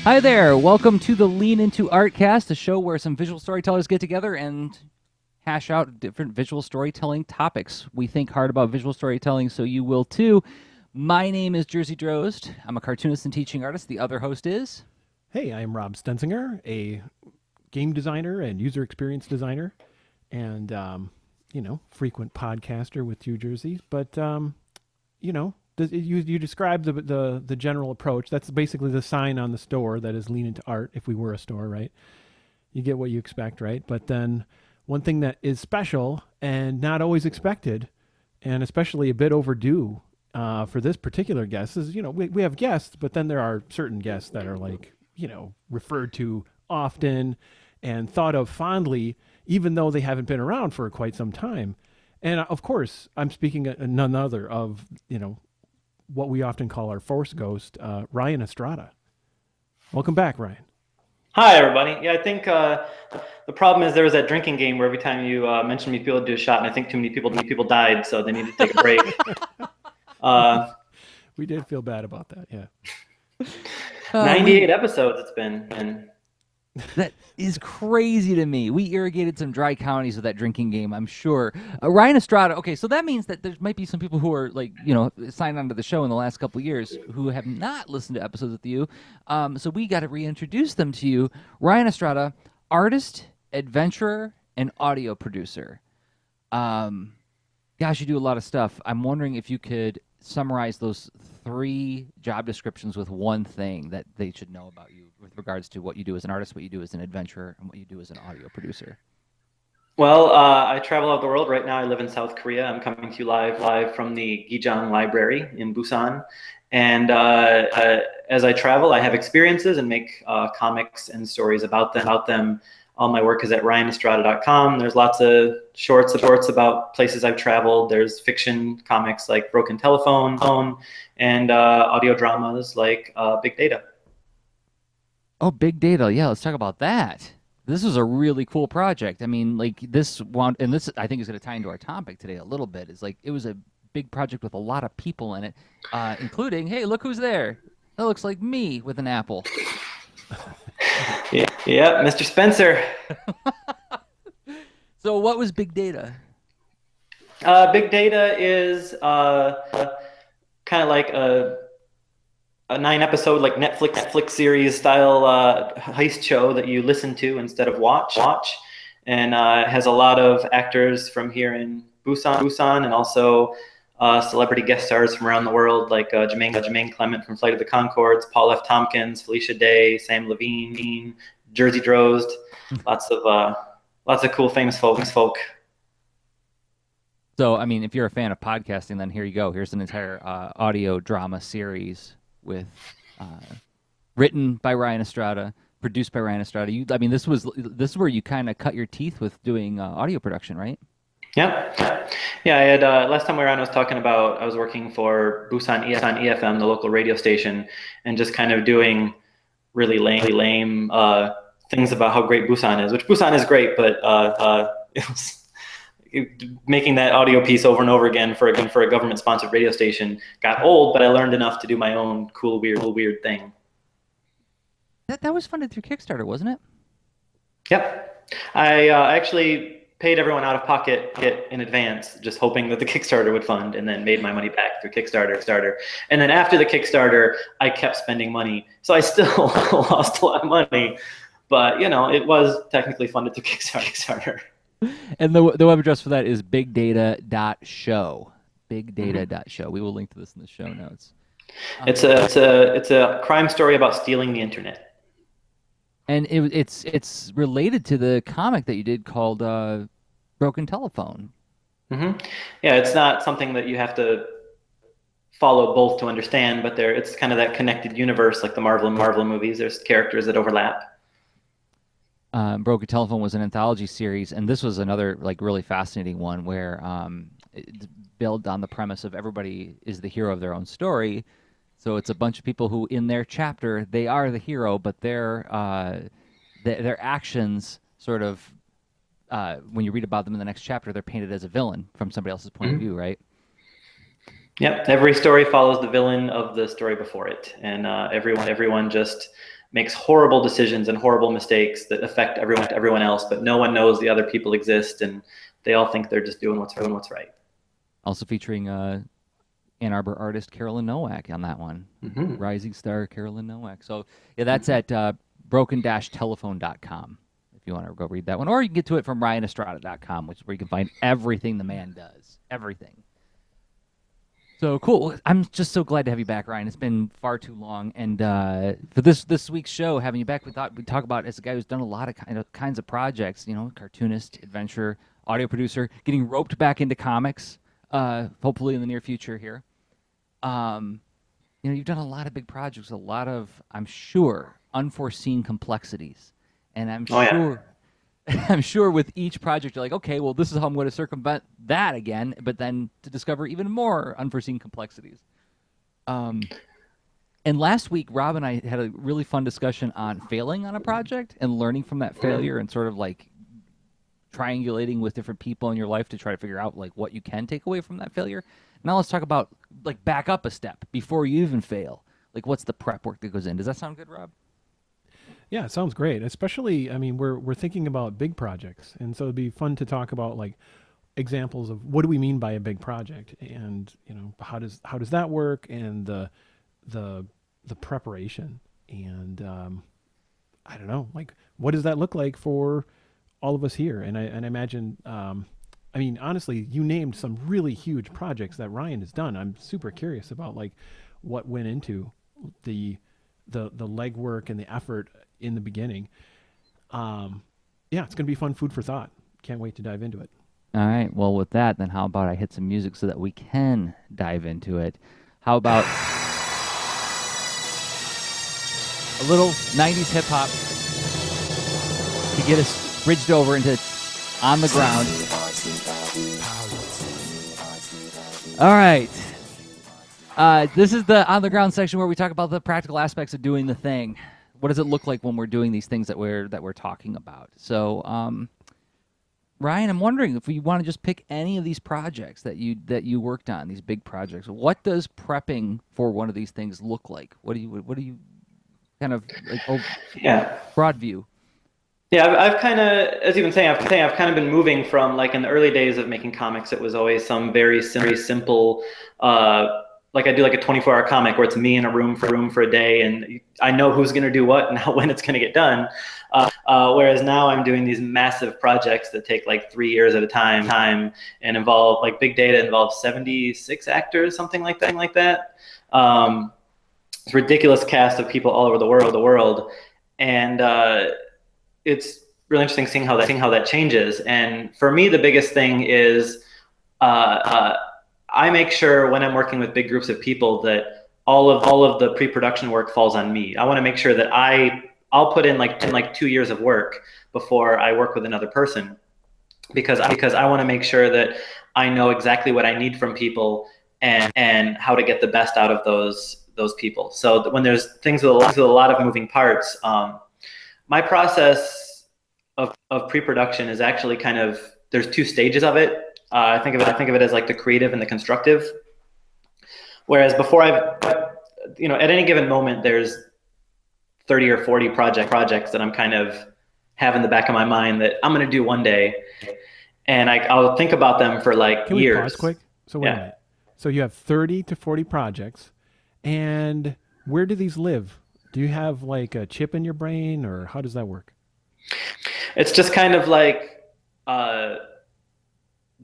Hi there. Welcome to the Lean Into Artcast, a show where some visual storytellers get together and hash out different visual storytelling topics. We think hard about visual storytelling, so you will too. My name is Jersey Drozd. I'm a cartoonist and teaching artist. The other host is... Hey, I'm Rob Stenzinger, a game designer and user experience designer, and frequent podcaster with Two Jerseys. But you described the general approach. That's basically the sign on the store that is lean into art. If we were a store, right? You get what you expect, right? But then one thing that is special and not always expected, and especially a bit overdue for this particular guest is, we have guests, but then there are certain guests that are like, referred to often and thought of fondly, even though they haven't been around for quite some time. And of course, I'm speaking none other of, what we often call our force ghost, Ryan Estrada. Welcome back, Ryan. Hi, everybody. Yeah, I think the problem is there was that drinking game where every time you mentioned me, people would do a shot, and I think too many people died, so they needed to take a break. We did feel bad about that, yeah. 98 episodes it's been. And that is crazy to me. We irrigated some dry counties with that drinking game, I'm sure. Ryan Estrada, okay, so that means that there might be some people who are signed onto the show in the last couple of years who have not listened to episodes with you. So we got to reintroduce them to you. Ryan Estrada, artist, adventurer, and audio producer. Gosh, you do a lot of stuff. I'm wondering if you could summarize those 3 job descriptions with one thing that they should know about you with regards to what you do as an artist, what you do as an adventurer, and what you do as an audio producer. Well, I travel out the world. Right now I live in South Korea. I'm coming to you live from the Gijang Library in Busan. And as I travel, I have experiences and make comics and stories about them. All my work is at ryanestrada.com. There's lots of shorts about places I've traveled. There's fiction comics like Broken Telephone, and audio dramas like Big Data. Oh, Big Data. Yeah, let's talk about that. This was a really cool project. I mean, this I think is going to tie into our topic today a little bit. Is it was a big project with a lot of people in it, including, hey, look who's there. That looks like me with an apple. Yeah, Mr. Spencer. So what was Big Data? Big Data is kind of like a 9-episode like Netflix series style heist show that you listen to instead of watch, and has a lot of actors from here in Busan, and also celebrity guest stars from around the world, like Jermaine Clement from Flight of the Conchords, Paul F. Tompkins, Felicia Day, Sam Levine, Jersey Drozd, lots of cool famous folk. So, I mean, if you're a fan of podcasting, then here you go. Here's an entire audio drama series with written by Ryan Estrada, produced by Ryan Estrada. This is where you kind of cut your teeth with doing audio production, right? Yeah. I had last time we were on, I was talking about I was working for Busan EFM, the local radio station, and just kind of doing really lame things about how great Busan is, which Busan is great, but it was making that audio piece over and over again for a government-sponsored radio station got old, but I learned enough to do my own cool, weird thing. That was funded through Kickstarter, wasn't it? Yep. I actually paid everyone out of pocket in advance, just hoping that the Kickstarter would fund, and then made my money back through Kickstarter. And then after the Kickstarter, I kept spending money. So I still lost a lot of money, but it was technically funded through Kickstarter. And the web address for that is bigdata.show. Bigdata.show. We will link to this in the show notes. It's a crime story about stealing the internet. And it's related to the comic that you did called Broken Telephone. Mm-hmm. Yeah, it's not something that you have to follow both to understand, but it's kind of that connected universe, like the Marvel movies. There's characters that overlap. Broken Telephone was an anthology series, and this was another really fascinating one where it built on the premise of everybody is the hero of their own story. So it's a bunch of people who, in their chapter, they are the hero, but their actions sort of, when you read about them in the next chapter, they're painted as a villain from somebody else's point of view, right? Yep. Every story follows the villain of the story before it, and everyone just makes horrible decisions and horrible mistakes that affect everyone else, but no one knows the other people exist, and they all think they're just doing what's right. Also featuring Ann Arbor artist Carolyn Nowak on that one. Rising star Carolyn Nowak. So yeah, that's at broken-telephone.com if you want to go read that one. Or you can get to it from ryanestrada.com, which is where you can find everything the man does. Everything. So cool. I'm just so glad to have you back, Ryan. It's been far too long. And for this week's show, having you back, we thought we'd talk about, as a guy who's done a lot of kinds of projects, you know, cartoonist, adventurer, audio producer, getting roped back into comics, hopefully in the near future here. You know, you've done a lot of big projects, a lot of, I'm sure, unforeseen complexities. And I'm sure I'm sure with each project you're like, okay, well, this is how I'm going to circumvent that again, but then to discover even more unforeseen complexities. And last week, Rob and I had a really fun discussion on failing on a project and learning from that failure and sort of like triangulating with different people in your life to try to figure out like what you can take away from that failure. Now let's talk about like back up a step before you even fail. Like what's the prep work that goes in? Does that sound good, Rob? Yeah, it sounds great. Especially, I mean, we're thinking about big projects, and so it'd be fun to talk about like examples of what do we mean by a big project, and you know how does that work, and the preparation, and I don't know, like what does that look like for all of us here? And I imagine, I mean, honestly, you named some really huge projects that Ryan has done. I'm super curious about like what went into the legwork and the effort in the beginning. Yeah, it's going to be fun food for thought. Can't wait to dive into it. All right. Well, with that, then how about I hit some music so that we can dive into it? How about a little 90s hip hop to get us bridged over into On the Ground. All right. This is the On the Ground section where we talk about the practical aspects of doing the thing. What does it look like when we're doing these things that we're talking about? So, Ryan, I'm wondering if you want to just pick any of these projects that you worked on, these big projects. What does prepping for one of these things look like? What do you kind of like? Broad view. Yeah, I've kind of, as you've been saying, I've kind of been moving from like in the early days of making comics, it was always some very simple. Like I do like a 24-hour comic where it's me in a room for a day, and I know who's going to do what and when it's going to get done. Whereas now I'm doing these massive projects that take like 3 years at a time and involve like big data involves 76 actors, something like that. It's a ridiculous cast of people all over the world. And it's really interesting seeing how that changes. And for me, the biggest thing is I make sure when I'm working with big groups of people that all of the pre-production work falls on me. I want to make sure that I'll put in like 2 years of work before I work with another person, because I want to make sure that I know exactly what I need from people and how to get the best out of those people. So when there's things with a lot of moving parts, my process of pre-production is actually kind of, there's 2 stages of it. I think of it as like the creative and the constructive. Whereas before at any given moment, there's 30 or 40 projects that I'm kind of have in the back of my mind that I'm going to do one day. And I'll think about them for like Can years. Can we pause quick? So wait a minute. So you have 30 to 40 projects, and where do these live? Do you have like a chip in your brain, or how does that work? It's just kind of like,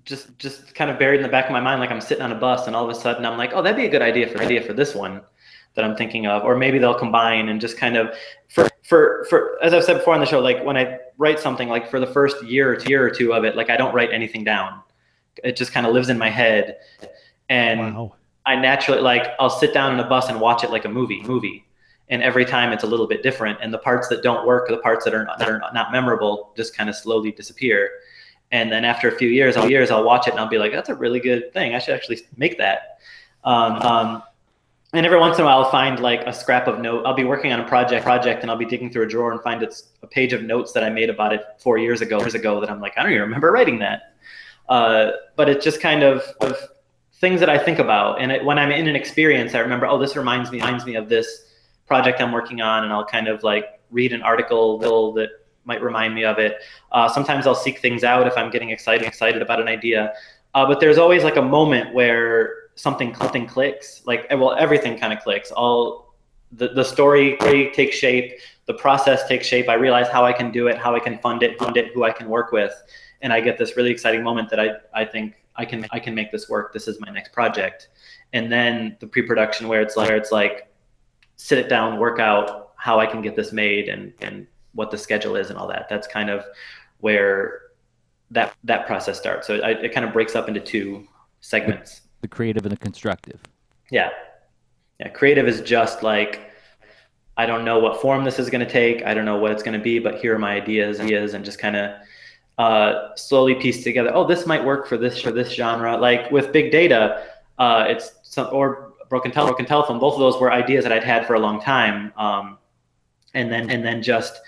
just kind of buried in the back of my mind. Like I'm sitting on a bus and all of a sudden I'm like, oh, that'd be a good idea for this one that I'm thinking of. Or maybe they'll combine and just kind of, for as I've said before on the show, like when I write something, like for the first year or two of it, like I don't write anything down. It just kind of lives in my head. And wow. I naturally, like I'll sit down on a bus and watch it like a movie. And every time it's a little bit different. And the parts that don't work, the parts that are not memorable, just kind of slowly disappear. And then after a few years, I'll watch it and I'll be like, that's a really good thing. I should actually make that. And every once in a while I'll find like a scrap of note. I'll be working on a project and I'll be digging through a drawer and find it's a page of notes that I made about it 4 years ago that I'm like, I don't even remember writing that. But it's just kind of things that I think about. And when I'm in an experience, I remember, oh, this reminds me of this project I'm working on, and I'll kind of like read an article that might remind me of it. Sometimes I'll seek things out if I'm getting excited about an idea. But there's always like a moment where something clicks. Like, well, everything kind of clicks. The story takes shape, the process takes shape. I realize how I can do it, how I can fund it, who I can work with, and I get this really exciting moment that I think I can make this work. This is my next project. And then the pre-production where it's like sit it down, work out how I can get this made and what the schedule is and all that. That's kind of where that process starts. So it kind of breaks up into two segments. The creative and the constructive. Yeah. Creative is just like, I don't know what form this is going to take. I don't know what it's going to be, but here are my ideas, and just kind of slowly piece together. Oh, this might work for this genre. Like with big data, or broken telephone. Both of those were ideas that I'd had for a long time. And then just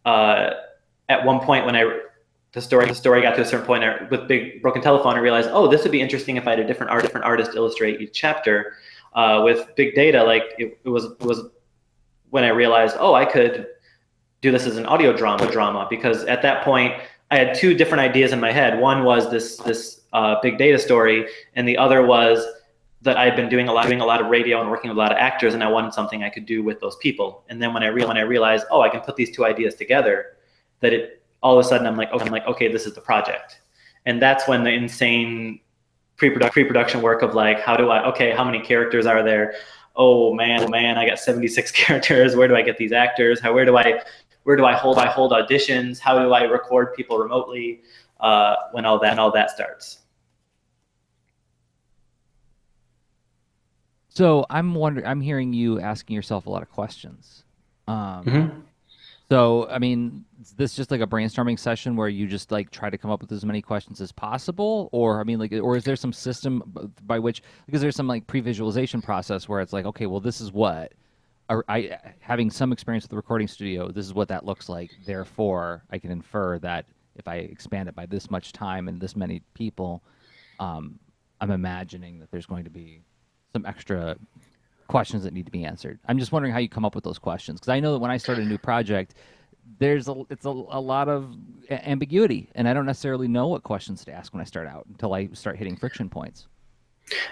at one point when the story got to a certain point with broken telephone, I realized, oh, this would be interesting if I had a different artist illustrate each chapter. With big data, like it was when I realized, oh, I could do this as an audio drama, because at that point I had two different ideas in my head. One was this big data story, and the other was that I'd been doing a lot of radio and working with a lot of actors, and I wanted something I could do with those people. And then when I realized, oh, I can put these two ideas together, all of a sudden I'm like, okay, this is the project. And that's when the insane pre-production work of like, how many characters are there? Oh man, I got 76 characters. Where do I get these actors? Where do I hold auditions? How do I record people remotely? When all that starts. So I'm hearing you asking yourself a lot of questions. So, I mean, is this just like a brainstorming session where you just like try to come up with as many questions as possible? Or, I mean, like, or is there some system by which, because there's some like pre-visualization process where it's like, okay, well, this is what, having some experience with the recording studio, this is what that looks like. Therefore, I can infer that if I expand it by this much time and this many people, I'm imagining that there's going to be some extra questions that need to be answered. I'm just wondering how you come up with those questions, because I know that when I start a new project, it's a lot of ambiguity, and I don't necessarily know what questions to ask when I start out until I start hitting friction points.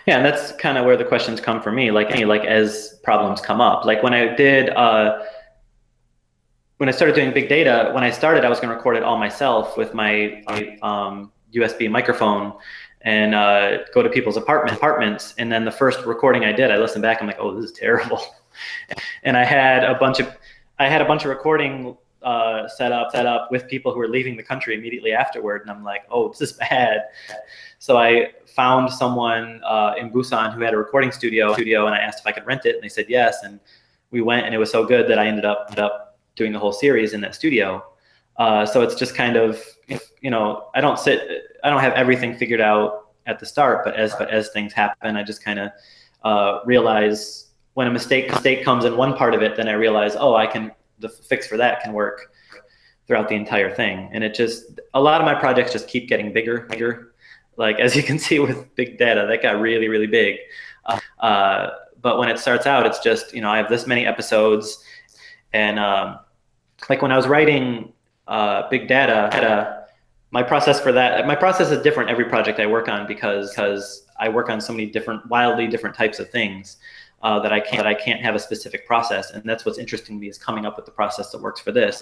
Yeah, and that's kind of where the questions come for me. Like as problems come up. Like when I started doing big data, when I started, I was going to record it all myself with my USB microphone, and go to people's apartments. And then the first recording I did, I listened back, I'm like, oh, this is terrible. And I had a bunch of recording set up with people who were leaving the country immediately afterward. And I'm like, oh, this is bad. So I found someone in Busan who had a recording studio, and I asked if I could rent it, and they said yes. And we went, and it was so good that I ended up doing the whole series in that studio. So it's just kind of, I don't have everything figured out at the start, but as things happen, I just kind of realize when a mistake comes in one part of it, then I realize, oh, the fix for that can work throughout the entire thing. And a lot of my projects just keep getting bigger. Like, as you can see with big data, that got really, really big. But when it starts out, it's just, I have this many episodes. And like when I was writing big data, my process is different every project I work on, because I work on so many wildly different types of things that I can't have a specific process. And that's what's interesting to me, is coming up with the process that works for this.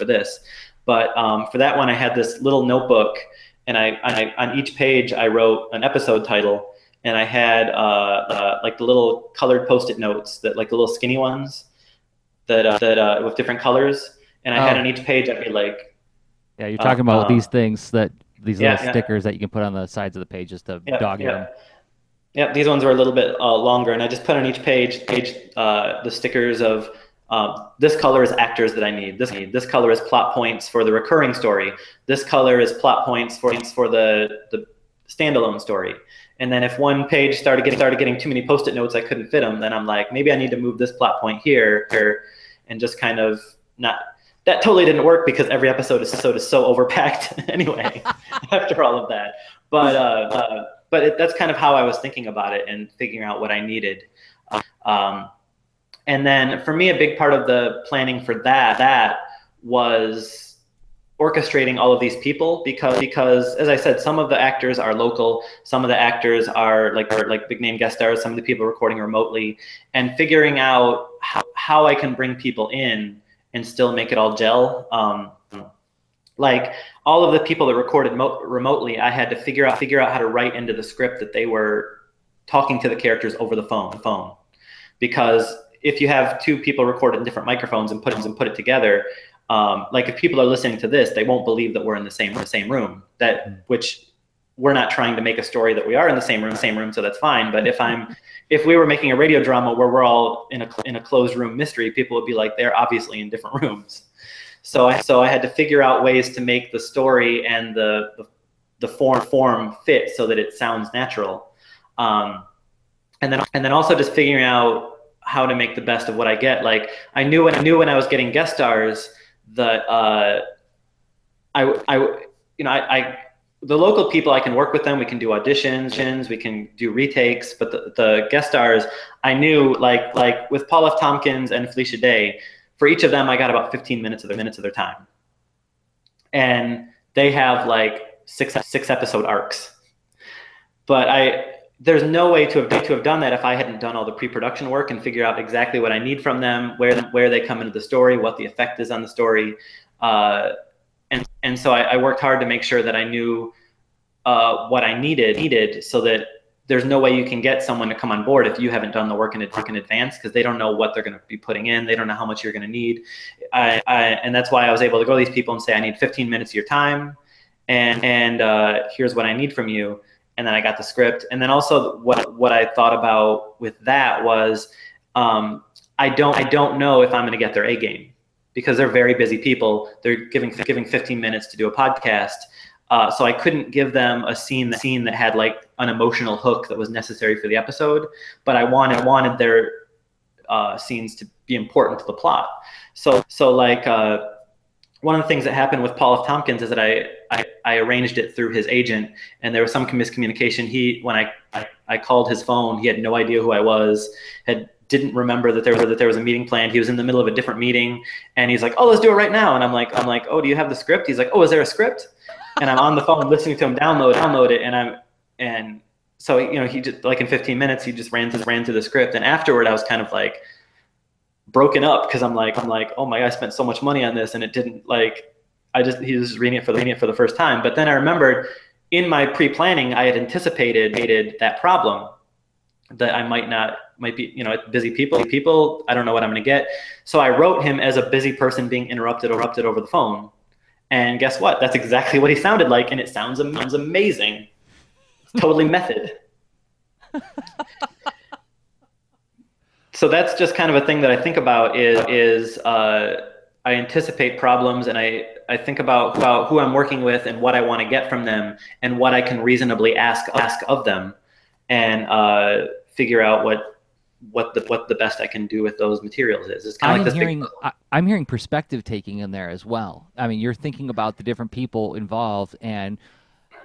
But for that one, I had this little notebook, and I on each page I wrote an episode title, and I had like the little colored Post-it notes, that like the little skinny ones that with different colors. And I had on each page, I'd be like, yeah, you're talking about these things these little stickers that you can put on the sides of the pages to dog them. Yeah, these ones are a little bit longer, and I just put on each page the stickers of this color is actors that I need. This color is plot points for the recurring story. This color is plot points for the standalone story. And then if one page started getting too many Post-it notes, I couldn't fit them, then I'm like, maybe I need to move this plot point here, and just kind of not. That totally didn't work, because every episode is so overpacked anyway after all of that. But that's kind of how I was thinking about it and figuring out what I needed. And And then for me, a big part of the planning for that was orchestrating all of these people, because as I said, some of the actors are local, some of the actors are like big name guest stars, some of the people recording remotely, and figuring out how I can bring people in and still make it all gel. Like all of the people that recorded remotely, I had to figure out how to write into the script that they were talking to the characters over the phone. Because if you have two people recorded in different microphones and put it together, like if people are listening to this, they won't believe that we're in the same room. Which we're not trying to make a story that we are in the same room, so that's fine. But if we were making a radio drama where we're all in a closed room mystery, people would be like, they're obviously in different rooms. So I had to figure out ways to make the story and the form fit so that it sounds natural. And then also just figuring out how to make the best of what I get. Like I knew when I was getting guest stars that the local people, I can work with them. We can do auditions, we can do retakes. But the guest stars, I knew like with Paul F. Tompkins and Felicia Day, for each of them, I got about 15 minutes of their time, and they have like six episode arcs. But there's no way to have done that if I hadn't done all the pre-production work and figure out exactly what I need from them, where they come into the story, what the effect is on the story. And so I worked hard to make sure that I knew what I needed so that there's no way you can get someone to come on board if you haven't done the work in advance, because they don't know what they're going to be putting in. They don't know how much you're going to need. And that's why I was able to go to these people and say, I need 15 minutes of your time, and here's what I need from you. And then I got the script. And then also what I thought about with that was I don't know if I'm going to get their A game, because they're very busy people. They're giving 15 minutes to do a podcast. So I couldn't give them a scene that had like an emotional hook that was necessary for the episode, but I wanted their scenes to be important to the plot. So like one of the things that happened with Paul F. Tompkins is that I arranged it through his agent, and there was some miscommunication. When I called his phone, he had no idea who I was, didn't remember that there was a meeting planned. He was in the middle of a different meeting, and he's like, "Oh, let's do it right now." And I'm like, "Oh, do you have the script?" He's like, "Oh, is there a script?" And I'm on the phone listening to him download it, and so he just, like in 15 minutes he just ran through the script, and afterward I was kind of like broken up, because I'm like, oh my God, I spent so much money on this and it didn't, like, he was just reading it for the first time. But then I remembered in my pre-planning I had anticipated that problem, that I might be busy people, I don't know what I'm gonna get. So I wrote him as a busy person being interrupted over the phone. And guess what? That's exactly what he sounded like, and it sounds amazing. It's totally method. So that's just kind of a thing that I think about is I anticipate problems, and I think about who I'm working with and what I want to get from them and what I can reasonably ask of them, and figure out what the best I can do with those materials is. It's kind of like this. I'm hearing perspective taking in there as well. I mean, you're thinking about the different people involved and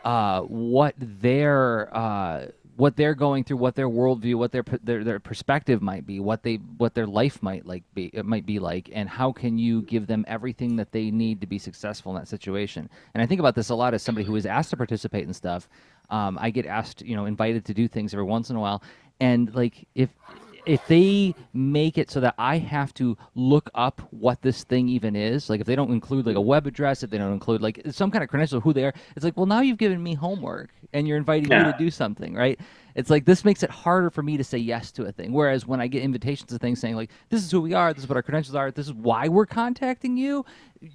what they're going through, what their worldview, what their perspective might be, what their life might be like, and how can you give them everything that they need to be successful in that situation. And I think about this a lot as somebody who is asked to participate in stuff. I get asked, invited to do things every once in a while, and like if they make it so that I have to look up what this thing even is, like if they don't include like a web address, if they don't include like some kind of credential of who they are, it's like, well, now you've given me homework and you're inviting me to do something, right? It's like this makes it harder for me to say yes to a thing. Whereas when I get invitations to things saying like, this is who we are, this is what our credentials are, this is why we're contacting you,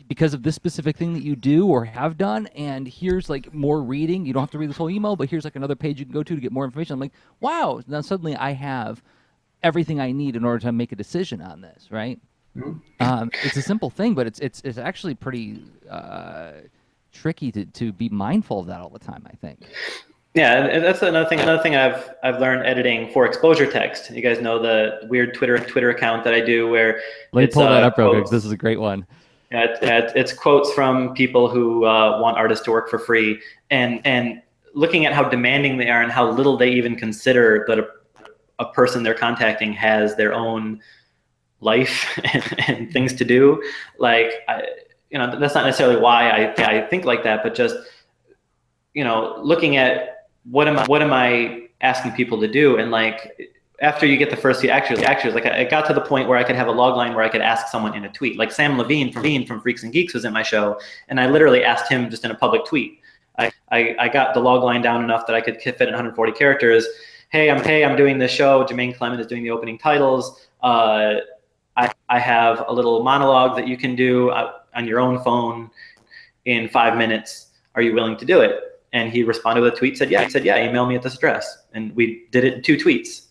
because of this specific thing that you do or have done, and here's like more reading. You don't have to read this whole email, but here's like another page you can go to get more information. I'm like, wow, now suddenly I have everything I need in order to make a decision on this, right? Mm-hmm. It's a simple thing, but it's actually pretty tricky to be mindful of that all the time, I think. Yeah, and that's another thing I've learned editing for exposure text. You guys know the weird Twitter account that I do where let me pull that up real quick. This is a great one. Yeah, it's quotes from people who want artists to work for free, and looking at how demanding they are and how little they even consider that a person they're contacting has their own life and things to do. Like, that's not necessarily why I think like that, but just, looking at what am I asking people to do, and like after you get the first few actors, like I got to the point where I could have a log line where I could ask someone in a tweet. Like Sam Levine from Freaks and Geeks was in my show, and I literally asked him just in a public tweet. I got the log line down enough that I could fit in 140 characters. Hey, I'm doing this show. Jermaine Clement is doing the opening titles. I have a little monologue that you can do on your own phone in 5 minutes. Are you willing to do it? And he responded with a tweet, said, yeah. He said, yeah, email me at this address. And we did it in 2 tweets.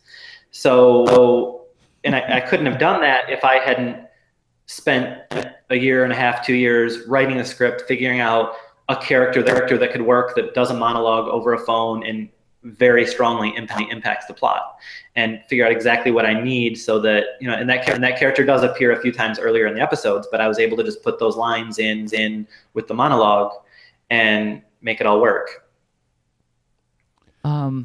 So, and I couldn't have done that if I hadn't spent a year and a half, 2 years writing a script, figuring out a character that could work, that does a monologue over a phone and very strongly impacts the plot, and figure out exactly what I need so that, and that character does appear a few times earlier in the episodes, but I was able to just put those lines in with the monologue and make it all work. We're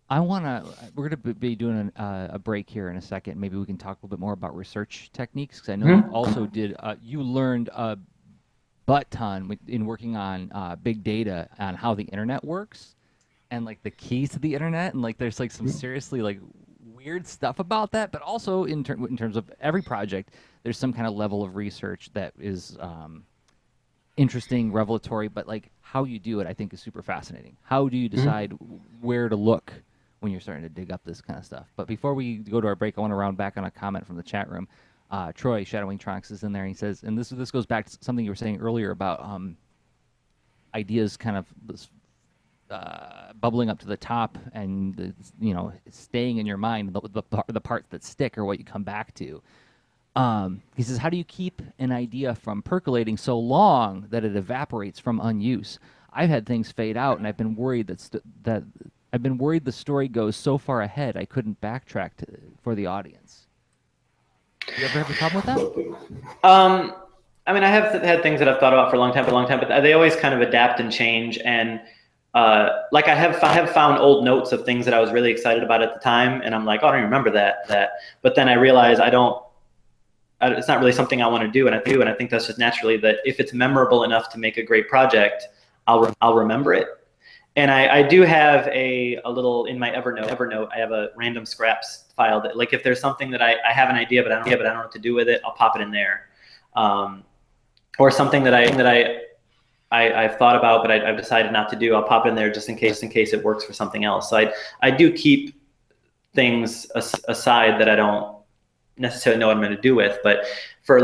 gonna be doing a break here in a second. Maybe we can talk a little bit more about research techniques, because I know you also did. You learned a butt ton in working on big data on how the internet works, and like the keys to the internet, and like there's like some seriously like weird stuff about that. But also in terms of every project, there's some kind of level of research that is interesting, revelatory. But like how you do it, I think, is super fascinating. How do you decide where to look when you're starting to dig up this kind of stuff? But before we go to our break, I want to round back on a comment from the chat room. Troy, Shadowing Trunks, is in there. And he says, and this goes back to something you were saying earlier about ideas kind of bubbling up to the top and staying in your mind. The parts that stick are what you come back to. He says, how do you keep an idea from percolating so long that it evaporates from unuse? I've had things fade out, and I've been worried the story goes so far ahead I couldn't backtrack for the audience. Do you ever have a problem with that? I mean, I have had things that I've thought about for a long time, but they always kind of adapt and change. And like I have found old notes of things that I was really excited about at the time, and I'm like, oh, I don't remember that. But then I realize it's not really something I want to do, and I think that's just naturally that if it's memorable enough to make a great project, I'll remember it. And I do have a little in my Evernote. I have a random scraps file that, like, if there's something that I have an idea but I don't know what to do with it, I'll pop it in there. Or something that I've thought about but I've decided not to do, I'll pop it in there just in case it works for something else. So I do keep things aside that I don't necessarily know what I'm going to do with. But for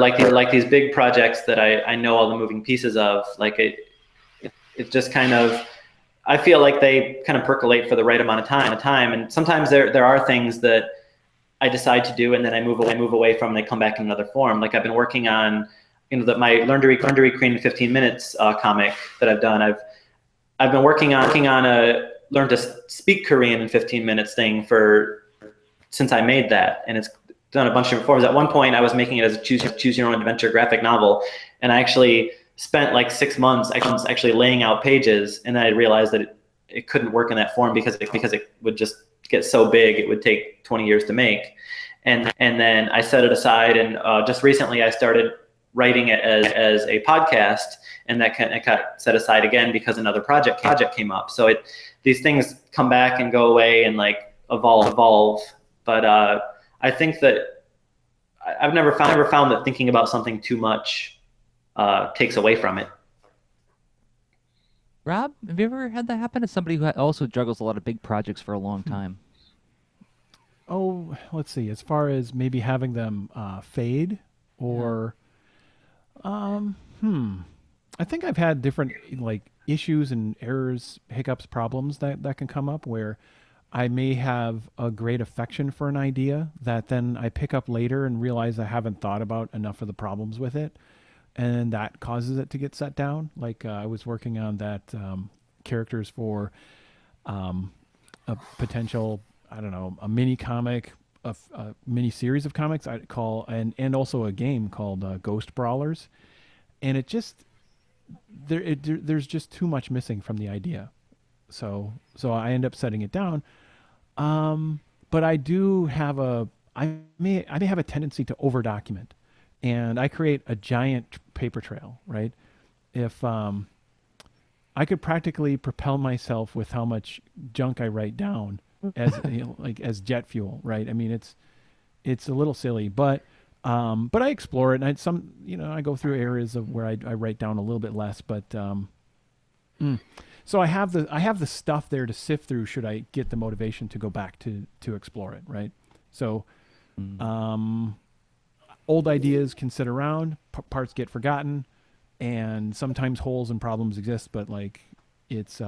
these big projects that I know all the moving pieces of, like it just kind of, I feel like they kind of percolate for the right amount of time. And sometimes there are things that I decide to do and then I move away from, and they come back in another form. Like I've been working on, my Learn to Read Korean in 15 minutes comic that I've done. I've been working on a Learn to Speak Korean in 15 minutes thing since I made that, and it's done a bunch of different forms. At one point, I was making it as a choose your own adventure graphic novel, and I actually spent like 6 months actually laying out pages, and then I realized that it couldn't work in that form because it would just get so big. It would take 20 years to make, and then I set it aside, and just recently I started writing it as a podcast, and that got set aside again because another project came up. So these things come back and go away and like evolve. But I think that I've never found that thinking about something too much takes away from it. Rob, have you ever had that happen to somebody who also juggles a lot of big projects for a long time? Oh, let's see. As far as maybe having them fade, or I think I've had different like issues and errors, hiccups, problems that can come up where I may have a great affection for an idea that then I pick up later and realize I haven't thought about enough of the problems with it, and that causes it to get set down. Like I was working on that characters for a potential, I don't know, a mini comic, a mini series of comics I'd call, and also a game called Ghost Brawlers, and it just there's just too much missing from the idea, so I end up setting it down. But I do have I may have a tendency to over document, and I create a giant paper trail, right? If I could practically propel myself with how much junk I write down as like as jet fuel, right? I mean, it's a little silly, but I explore it, and I go through areas of where I write down a little bit less, but so I have the stuff there to sift through should I get the motivation to go back to explore it, right? So old ideas can sit around, parts get forgotten, and sometimes holes and problems exist, but like it's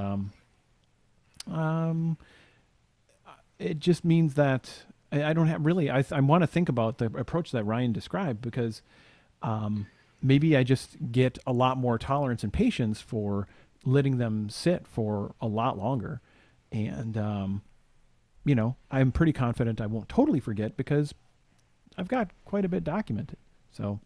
it just means that I don't have really I want to think about the approach that Ryan described, because maybe I just get a lot more tolerance and patience for letting them sit for a lot longer, and I'm pretty confident I won't totally forget because I've got quite a bit documented. So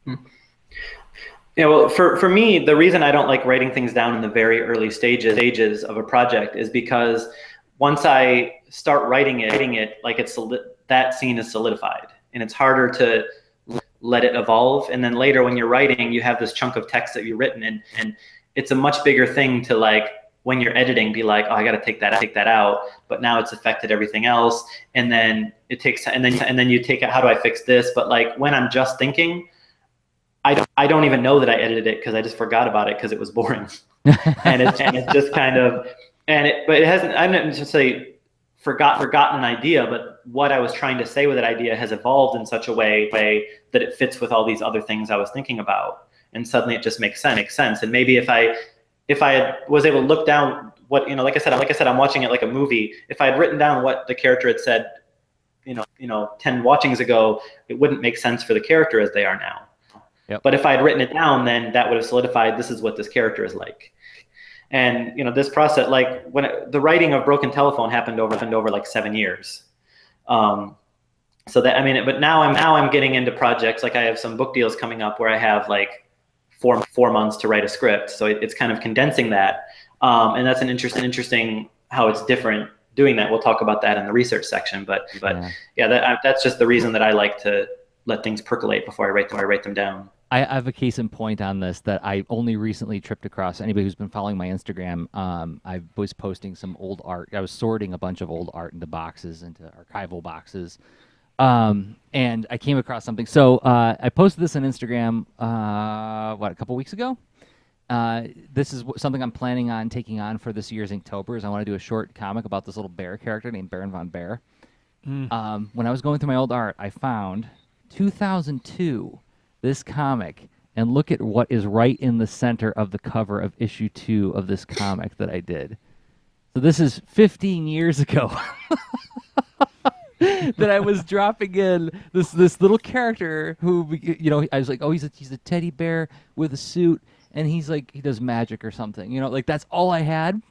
yeah, well, for me, the reason I don't like writing things down in the very early stages of a project is because once I start writing it, like that scene is solidified, and it's harder to let it evolve. And then later, when you're writing, you have this chunk of text that you've written, and it's a much bigger thing to, like, when you're editing, be like, oh, I got to take that out, but now it's affected everything else, and then it takes, and then you take it. How do I fix this? But like when I'm just thinking, I don't even know that I edited it because I just forgot about it because it was boring, and it's just kind of, but it hasn't. I'm not to say forgotten an idea, but what I was trying to say with that idea has evolved in such a way that it fits with all these other things I was thinking about, and suddenly it just makes sense. And maybe if I was able to look down what, like I said, I'm watching it like a movie. If I had written down what the character had said, 10 watchings ago, it wouldn't make sense for the character as they are now. Yep. But if I had written it down, then that would have solidified this is what this character is like. And this process, like when the writing of Broken Telephone happened over like 7 years. So that, but now I'm getting into projects, like I have some book deals coming up where I have like four months to write a script. So it's kind of condensing that. And that's an interesting how it's different doing that. We'll talk about that in the research section, but yeah, that's just the reason that I like to let things percolate before I write them down. I have a case in point on this that I only recently tripped across. Anybody who's been following my Instagram, I was posting some old art. I was sorting a bunch of old art into boxes, into archival boxes. And I came across something. So I posted this on Instagram, a couple weeks ago? This is something I'm planning on taking on for this year's Inktober. I want to do a short comic about this little bear character named Baron von Bear. When I was going through my old art, I found 2002, this comic, and look at what is right in the center of the cover of issue 2 of this comic that I did. So this is 15 years ago that I was dropping in this little character who, I was like, oh, he's a teddy bear with a suit, and he's like, he does magic or something, like that's all I had. And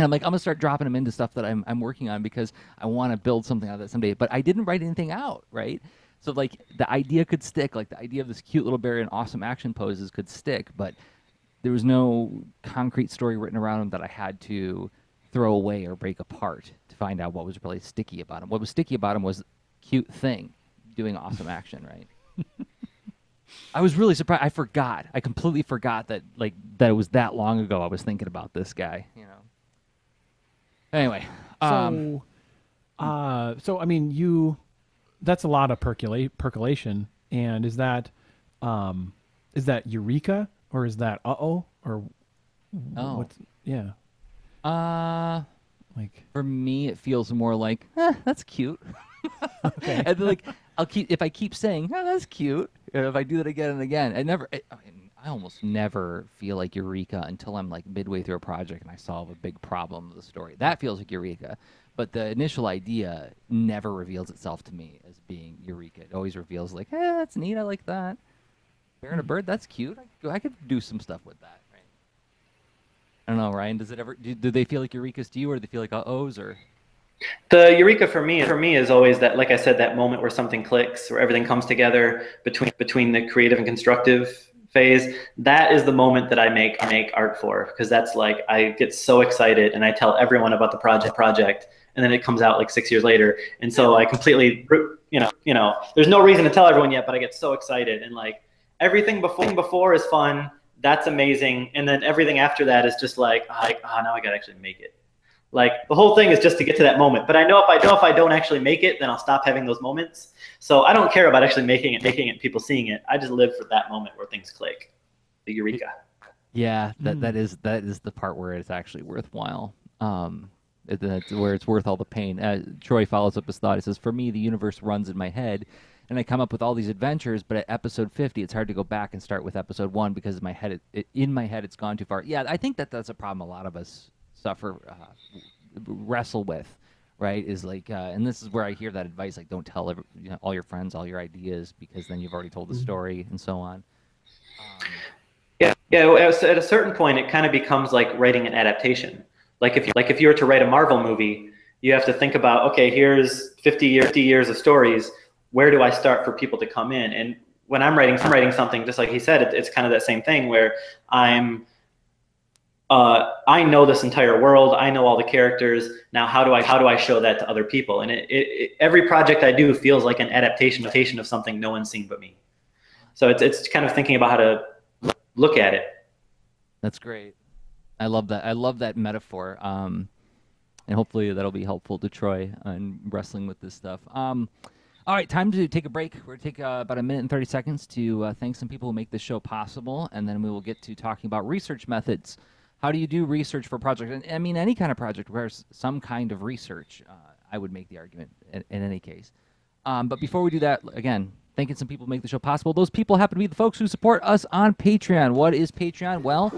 I'm like, I'm gonna start dropping him into stuff that I'm working on because I want to build something out of that someday. But I didn't write anything out, right? So like the idea could stick, like the idea of this cute little bear in awesome action poses could stick, but there was no concrete story written around him that I had to throw away or break apart to find out what was really sticky about him. What was sticky about him was cute thing doing awesome action, right? I was really surprised. I completely forgot that it was that long ago I was thinking about this guy, Anyway, so I mean, that's a lot of percolation. And is that Eureka, or is that or what's, yeah? Like for me, it feels more like that's cute. Okay. And then, if I keep saying that's cute, if I do that again and again, I almost never feel like Eureka until I'm like midway through a project and I solve a big problem of the story. That feels like Eureka. But the initial idea never reveals itself to me as being Eureka. It always reveals like, that's neat. I like that. Bear and a bird, that's cute. I could do some stuff with that, right? I don't know, Ryan. Does it ever? Do they feel like Eureka's to you, or do they feel like uh-ohs, or? The Eureka for me is always that, like I said, that moment where something clicks, where everything comes together between the creative and constructive phase. That is the moment that I make art for, because that's like I get so excited and I tell everyone about the project, and then it comes out like 6 years later, and so I completely there's no reason to tell everyone yet, but I get so excited, and like everything before is fun. That's amazing. And then everything after that is just like, now I gotta actually make it. Like the whole thing is just to get to that moment. But I know if I don't actually make it, then I'll stop having those moments. So I don't care about actually making it, people seeing it. I just live for that moment where things click. The Eureka. Yeah, that is the part where it's actually worthwhile. That's where it's worth all the pain. Troy follows up his thought. He says, "For me, the universe runs in my head, and I come up with all these adventures. But at episode 50, it's hard to go back and start with episode 1 because in my head, it's gone too far." Yeah, I think that's a problem a lot of us wrestle with, right? Is like, and this is where I hear that advice, like, don't tell all your friends all your ideas because then you've already told the story and so on. Yeah. At a certain point, it kind of becomes like writing an adaptation. Like if you were to write a Marvel movie, you have to think about, okay, here's 50 years of stories. Where do I start for people to come in? And when I'm writing something, just like he said, it's kind of that same thing where I know this entire world. I know all the characters. Now, how do I show that to other people? And every project I do feels like an adaptation of something no one's seen but me. So it's kind of thinking about how to look at it. That's great. I love that. I love that metaphor. And hopefully that'll be helpful to Troy in wrestling with this stuff. All right, time to take a break. We're going to take about a minute and 30 seconds to thank some people who make this show possible, and then we will get to talking about research methods. How do you do research for a project? And I mean, any kind of project requires some kind of research. I would make the argument in any case. But before we do that, again, thanking some people who make the show possible. Those people happen to be the folks who support us on Patreon. What is Patreon? Well,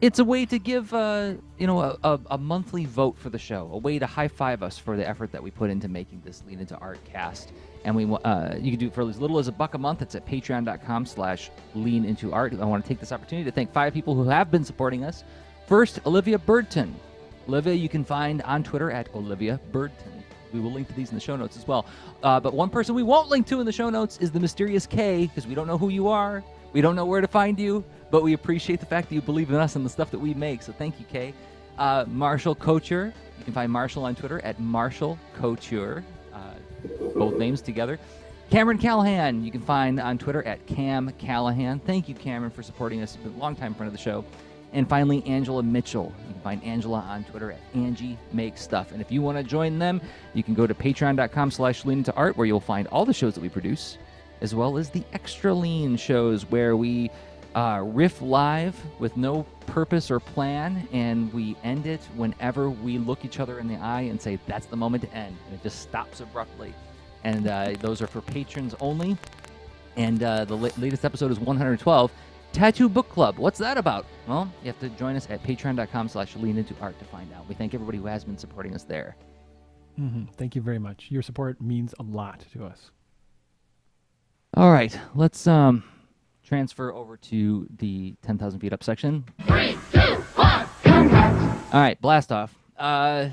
it's a way to give a monthly vote for the show, a way to high five us for the effort that we put into making this Lean Into Art cast. And you can do it for as little as $1 a month. It's at patreon.com/leanintoart. I want to take this opportunity to thank 5 people who have been supporting us. First, Olivia Birdton. Olivia, you can find on Twitter at Olivia Birdton. We will link to these in the show notes as well. But one person we won't link to in the show notes is the mysterious K, because we don't know who you are. We don't know where to find you, but we appreciate the fact that you believe in us and the stuff that we make. So thank you, Kay. Marshall Couture. You can find Marshall on Twitter at Marshall Couture. Both names together. Cameron Callahan. You can find on Twitter at Cam Callahan. Thank you, Cameron, for supporting us. You've been a long-time friend of the show. And finally, Angela Mitchell. You can find Angela on Twitter at Angie Makes Stuff. And if you want to join them, you can go to patreon.com/leanintoart, where you'll find all the shows that we produce, as well as the extra lean shows where we riff live with no purpose or plan, and we end it whenever we look each other in the eye and say, that's the moment to end. And it just stops abruptly. And those are for patrons only. And the latest episode is 112. Tattoo Book Club. What's that about? Well, you have to join us at patreon.com/leanintoart to find out. We thank everybody who has been supporting us there. Thank you very much. Your support means a lot to us. All right, let's transfer over to the 10,000 feet up section. 3, 2, 1, contact. All right, blast off. So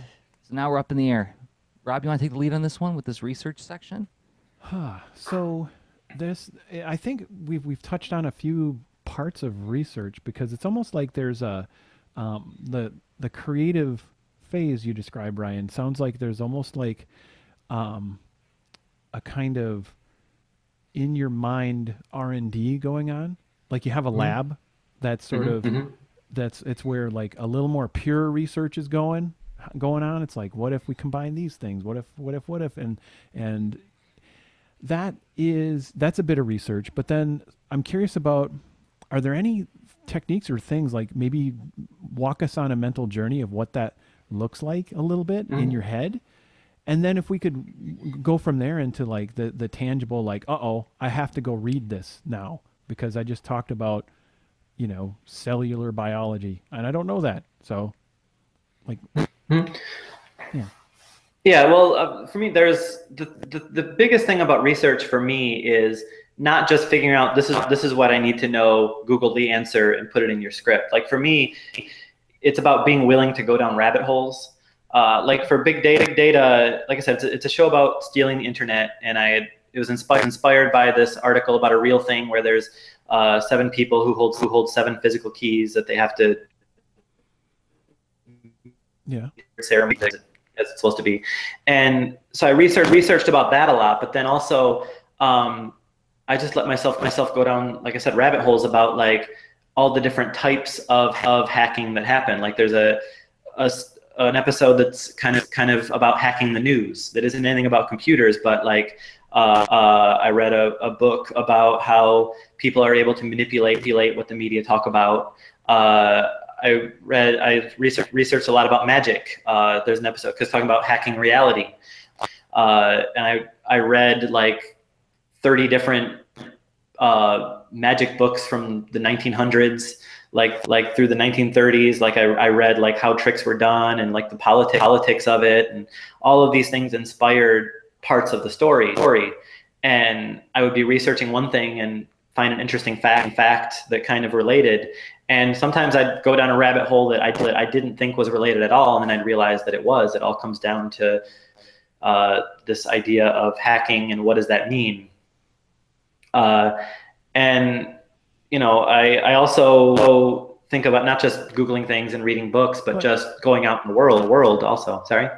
now we're up in the air. Rob, you want to take the lead on this one with this research section? So I think we've touched on a few parts of research, because it's almost like there's the creative phase you describe, Ryan. Sounds like there's almost like a kind of in your mind R&D going on. Like you have a lab that's sort of it's where like a little more pure research is going on. It's like, what if we combine these things? What if and that's a bit of research. But then I'm curious about, are there any techniques or things, like maybe walk us on a mental journey of what that looks like a little bit in your head? And then if we could go from there into like the tangible, like, I have to go read this now because I just talked about, cellular biology and I don't know that. So like, Yeah, well, for me, there's the biggest thing about research for me is not just figuring out this is what I need to know, Google the answer, and put it in your script. Like for me, it's about being willing to go down rabbit holes. Like for big data, like I said, it's a show about stealing the internet, and it was inspired by this article about a real thing where there's 7 people who hold 7 physical keys that they have to ceremony as it's supposed to be. And so I researched about that a lot, but then also I just let myself go down, like I said, rabbit holes about like all the different types of hacking that happen. Like there's an episode that's kind of about hacking the news that isn't anything about computers, but like I read a book about how people are able to manipulate what the media talk about. I researched a lot about magic. There's an episode talking about hacking reality, and I read like 30 different magic books from the 1900s, like through the 1930s. Like I read like how tricks were done and like the politics of it, and all of these things inspired parts of the story. And I would be researching one thing and find an interesting fact that kind of related. And sometimes I'd go down a rabbit hole that I didn't think was related at all, and then I'd realize that it was. It all comes down to this idea of hacking and what does that mean. And you know, I also think about not just Googling things and reading books, but just going out in the world also. Sorry.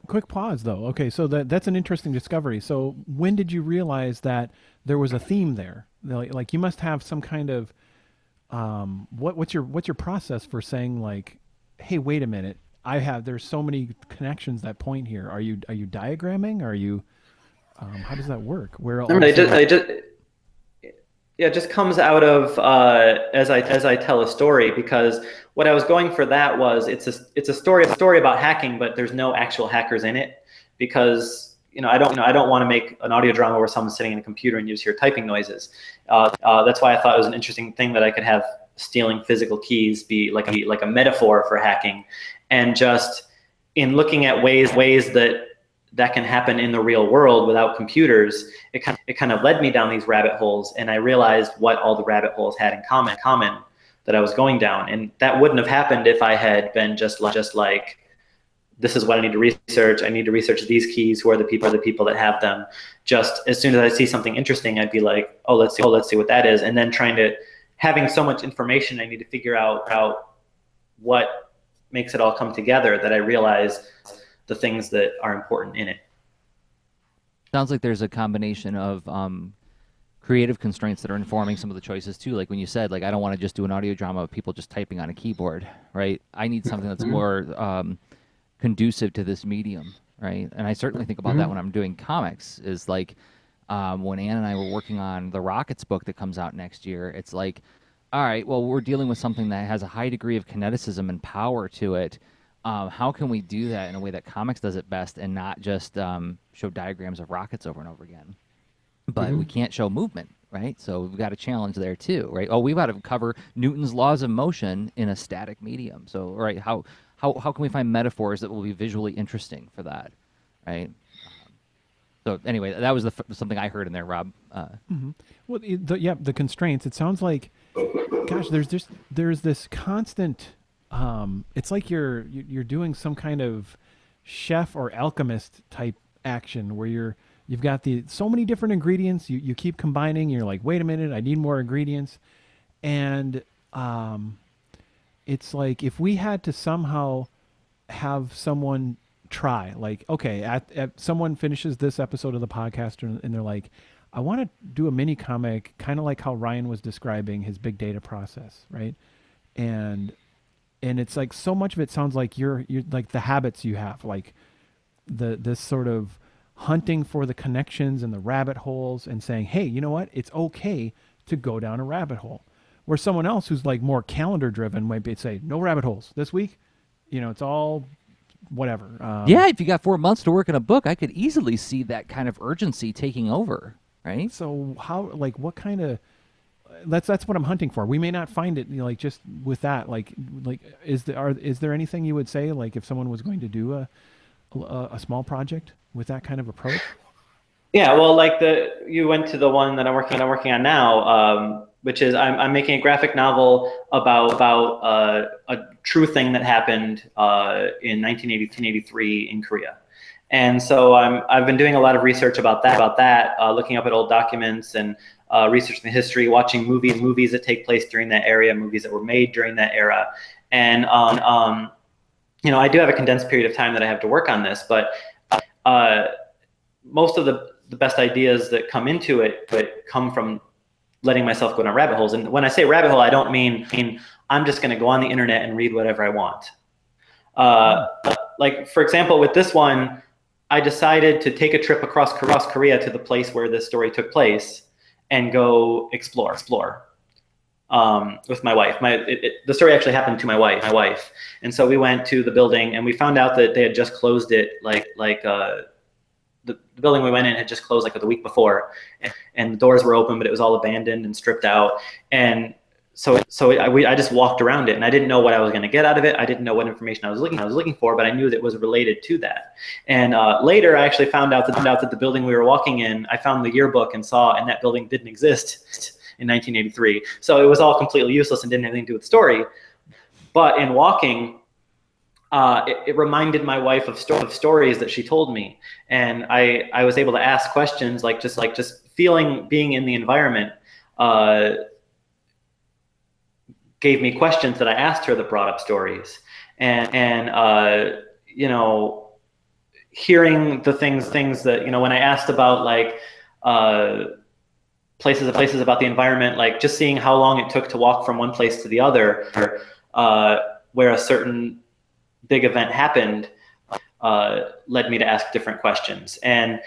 Quick pause though. Okay, so that's an interesting discovery. So when did you realize that there was a theme there? Like you must have some kind of what's your process for saying like, hey, wait a minute, there's so many connections that point here. Are you diagramming? Are you how does that work? It just comes out of as I tell a story, because what I was going for that was it's a story about hacking, but there's no actual hackers in it, because I don't want to make an audio drama where someone's sitting in a computer and you just hear typing noises. That's why I thought it was an interesting thing that I could have stealing physical keys be like a metaphor for hacking, and just in looking at ways that can happen in the real world without computers, it kind of led me down these rabbit holes, and I realized what all the rabbit holes had in common that I was going down. And that wouldn't have happened if I had been just like, this is what I need to research. I need to research these keys. Who are the people that have them? Just as soon as I see something interesting, I'd be like, oh, let's see what that is. And then having so much information, I need to figure out what makes it all come together, that I realize the things that are important in it. Sounds like there's a combination of creative constraints that are informing some of the choices too. Like when you said, like, I don't want to just do an audio drama of people just typing on a keyboard, right? I need something that's more conducive to this medium, right? And I certainly think about that when I'm doing comics, is like when Ann and I were working on the Rockets book that comes out next year, it's like, all right, well, we're dealing with something that has a high degree of kineticism and power to it. How can we do that in a way that comics does it best, and not just show diagrams of rockets over and over again? But we can't show movement, right? So we've got a challenge there too, right? Oh, we've got to cover Newton's laws of motion in a static medium. So, right, how can we find metaphors that will be visually interesting for that, right? So anyway, that was something I heard in there, Rob. Well, the constraints. It sounds like, gosh, there's this constant. It's like you're doing some kind of chef or alchemist type action where you've got so many different ingredients. You keep combining. You're like, wait a minute, I need more ingredients, and it's like if we had to somehow have someone try, like, okay, at someone finishes this episode of the podcast and they're like, I want to do a mini comic, kind of like how Ryan was describing his big data process, right? And it's like so much of it sounds like you're like the habits you have, like this sort of hunting for the connections and the rabbit holes, and saying, hey, you know what? It's okay to go down a rabbit hole. Where someone else who's like more calendar driven might say, no rabbit holes this week. It's all whatever. Yeah, if you got 4 months to work on a book, I could easily see that kind of urgency taking over, right? So what kind of, that's what I'm hunting for. We may not find it, like just with that, like is there anything you would say, like if someone was going to do a small project with that kind of approach? Yeah, well, like you went to the one that I'm working on now, which is I'm making a graphic novel about a true thing that happened in 1983 in Korea. And so I've been doing a lot of research about that, looking up at old documents and researching the history, watching movies that take place during that area, movies that were made during that era. And I do have a condensed period of time that I have to work on this, but most of the best ideas that come into it come from letting myself go down rabbit holes. And when I say rabbit hole, I don't mean I'm just going to go on the internet and read whatever I want. Like, for example, with this one, I decided to take a trip across Korea to the place where this story took place and go explore with my wife. The story actually happened to my wife. And so we went to the building and we found out that they had just closed it, the building we went in had just closed like the week before, and the doors were open, but it was all abandoned and stripped out. And so I just walked around it, and I didn't know what I was going to get out of it. I didn't know what information I was looking for, but I knew that it was related to that. And later, I actually found out that the building we were walking in, I found the yearbook and saw, and that building didn't exist in 1983. So it was all completely useless and didn't have anything to do with the story. But in walking, it reminded my wife of stories that she told me, and I was able to ask questions, just being in the environment gave me questions that I asked her that brought up stories, and hearing the things that when I asked about places about the environment, just seeing how long it took to walk from one place to the other, where a certain big event happened, led me to ask different questions. And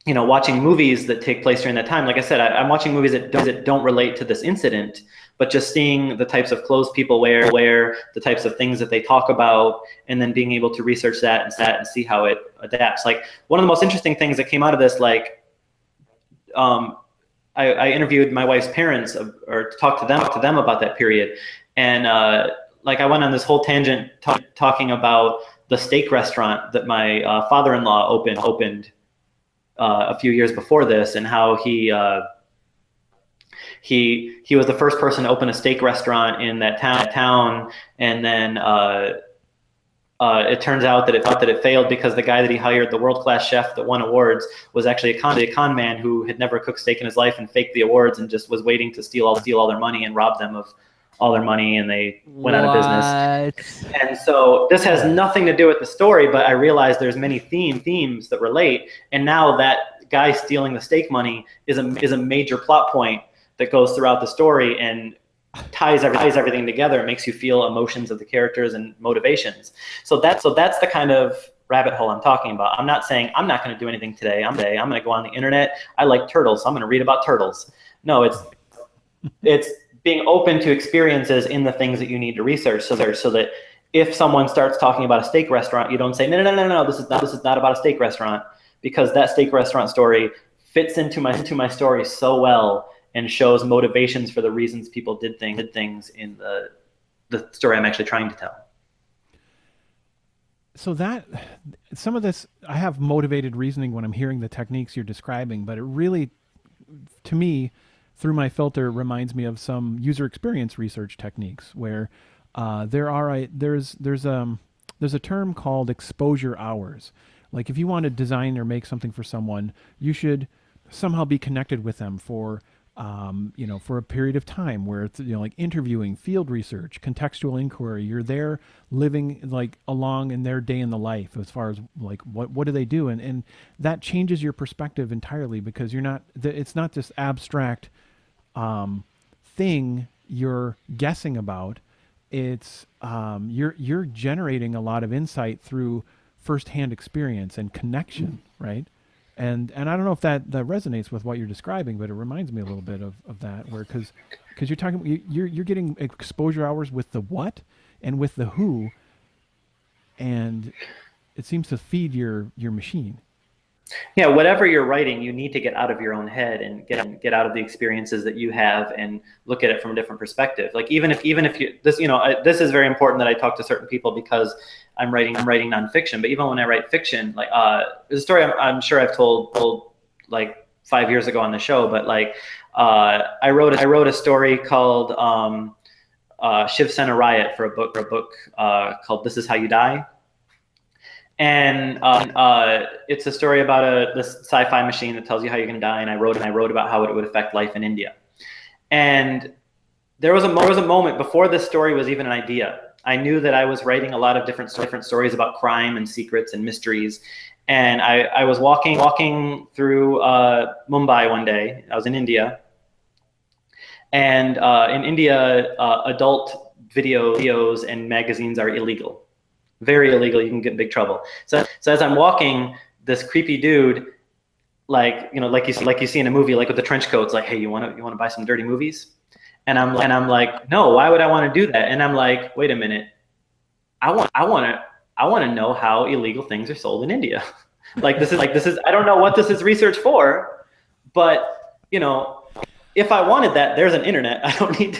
watching movies that take place during that time, like I said, I'm watching movies that don't relate to this incident, but just seeing the types of clothes people wear, the types of things that they talk about, and then being able to research that and see how it adapts. Like, one of the most interesting things that came out of this, I interviewed my wife's parents, or talked to them about that period, and I went on this whole tangent talking about the steak restaurant that my father-in-law opened a few years before this, and how he was the first person to open a steak restaurant in that town, and then it turns out that it failed because the guy that he hired, the world-class chef that won awards, was actually a con man who had never cooked steak in his life and faked the awards and just was waiting to steal all their money and rob them of all their money, and they went out of business. And so this has nothing to do with the story, but I realized there's many themes that relate. And now that guy stealing the steak money is a major plot point that goes throughout the story and ties everything together. It makes you feel emotions of the characters and motivations. So that's the kind of rabbit hole I'm talking about. I'm not saying I'm not going to do anything today. I'm going to go on the internet. I like turtles, so I'm going to read about turtles. No, it's being open to experiences in the things that you need to research, so that if someone starts talking about a steak restaurant, you don't say, no, this is not about a steak restaurant, because that steak restaurant story fits into my story so well and shows motivations for the reasons people did things in the story I'm actually trying to tell. So that, some of this, I have motivated reasoning when I'm hearing the techniques you're describing, but it really, to me, through my filter, reminds me of some user experience research techniques where there's a term called exposure hours. Like, if you want to design or make something for someone, you should somehow be connected with them for for a period of time where it's, like interviewing, field research, contextual inquiry. You're there living along in their day in the life, as far as what do they do, and that changes your perspective entirely, because it's not this abstract thing you're guessing about. It's you're generating a lot of insight through firsthand experience and connection, right? And I don't know if that resonates with what you're describing, but it reminds me a little bit of that, where because you're talking, you're getting exposure hours with the what and with the who, and it seems to feed your machine. Yeah, whatever you're writing, you need to get out of your own head and get out of the experiences that you have and look at it from a different perspective. Like, even if you this this is very important that I talk to certain people, because I'm writing nonfiction. But even when I write fiction, there's a story I'm sure I've told like 5 years ago on the show, but I wrote a story called Shiv, Sena, Riot for a book called This Is How You Die. And it's a story about this sci-fi machine that tells you how you're going to die. And I wrote about how it would affect life in India. And there was a moment before this story was even an idea. I knew that I was writing a lot of different stories about crime and secrets and mysteries. And I was walking through Mumbai one day. I was in India. And in India, adult videos and magazines are illegal. Very illegal. You can get in big trouble. So as I'm walking, this creepy dude, like you see in a movie, like with the trench coats, like, hey, you want to buy some dirty movies? And I'm like, no, why would I want to do that? And I'm like, wait a minute, I want to know how illegal things are sold in India. This is I don't know what this is research for, but if I wanted that, there's an internet. I don't need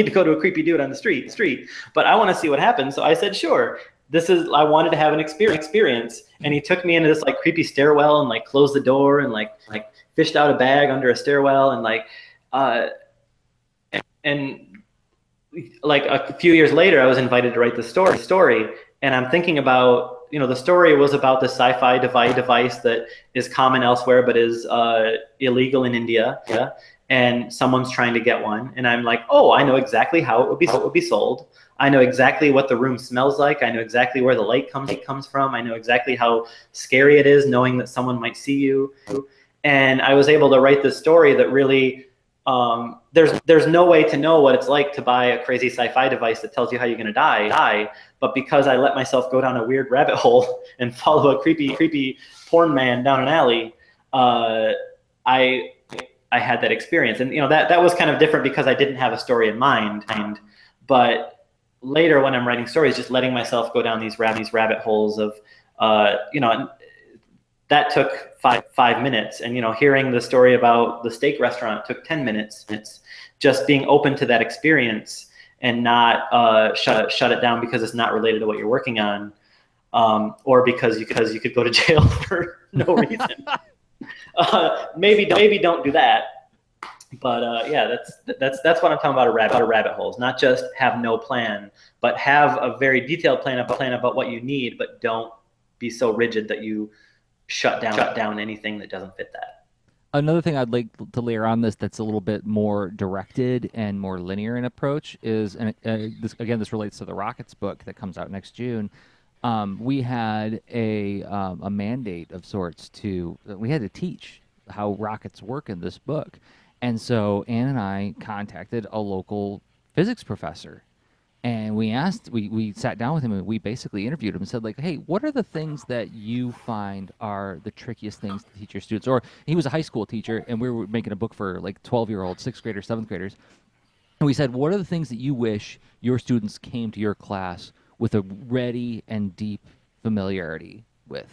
to go to a creepy dude on the street, but I want to see what happens. So I said, sure. I wanted to have an experience. And he took me into this like creepy stairwell and like closed the door and like fished out a bag under a stairwell and and like a few years later, I was invited to write the story. And I'm thinking about, the story was about the sci-fi device that is common elsewhere, but is illegal in India. Yeah. And someone's trying to get one. And I'm like, oh, I know exactly how it would be sold. I know exactly what the room smells like. I know exactly where the light comes from. I know exactly how scary it is knowing that someone might see you. And I was able to write this story that really, there's no way to know what it's like to buy a crazy sci-fi device that tells you how you're going to die. But because I let myself go down a weird rabbit hole and follow a creepy porn man down an alley, I had that experience. And that was kind of different because I didn't have a story in mind. But later when I'm writing stories, just letting myself go down these rabbit holes of, that took five minutes. And, hearing the story about the steak restaurant took 10 minutes. It's just being open to that experience and not shut it down because it's not related to what you're working on, or because you could go to jail for no reason. Maybe don't do that. But yeah, that's what I'm talking about. Rabbit holes. Not just have no plan, but have a very detailed plan about what you need, but don't be so rigid that you shut down anything that doesn't fit that. Another thing I'd like to layer on this that's a little bit more directed and more linear in approach is, and this relates to the Rockets book that comes out next June. We had a mandate of sorts we had to teach how rockets work in this book. And so Ann and I contacted a local physics professor, and we sat down with him and we basically interviewed him and said, like, hey, what are the things that you find are the trickiest things to teach your students? Or he was a high school teacher, and we were making a book for like 12-year-olds, 6th graders, 7th graders. And we said, what are the things that you wish your students came to your class with a ready and deep familiarity with?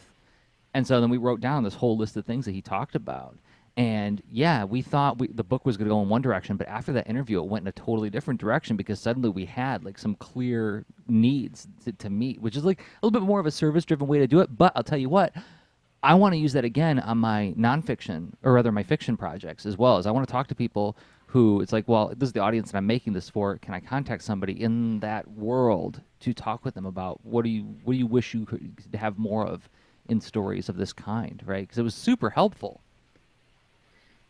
And so then we wrote down this whole list of things that he talked about. And yeah, we thought the book was going to go in one direction, but after that interview, it went in a totally different direction because suddenly we had like some clear needs to meet, which is like a little bit more of a service-driven way to do it. But I'll tell you what, I want to use that again on my nonfiction, or rather my fiction projects as well. As I want to talk to people who it's like, well, this is the audience that I'm making this for. Can I contact somebody in that world to talk with them about what do you wish you could have more of in stories of this kind, right? Because it was super helpful.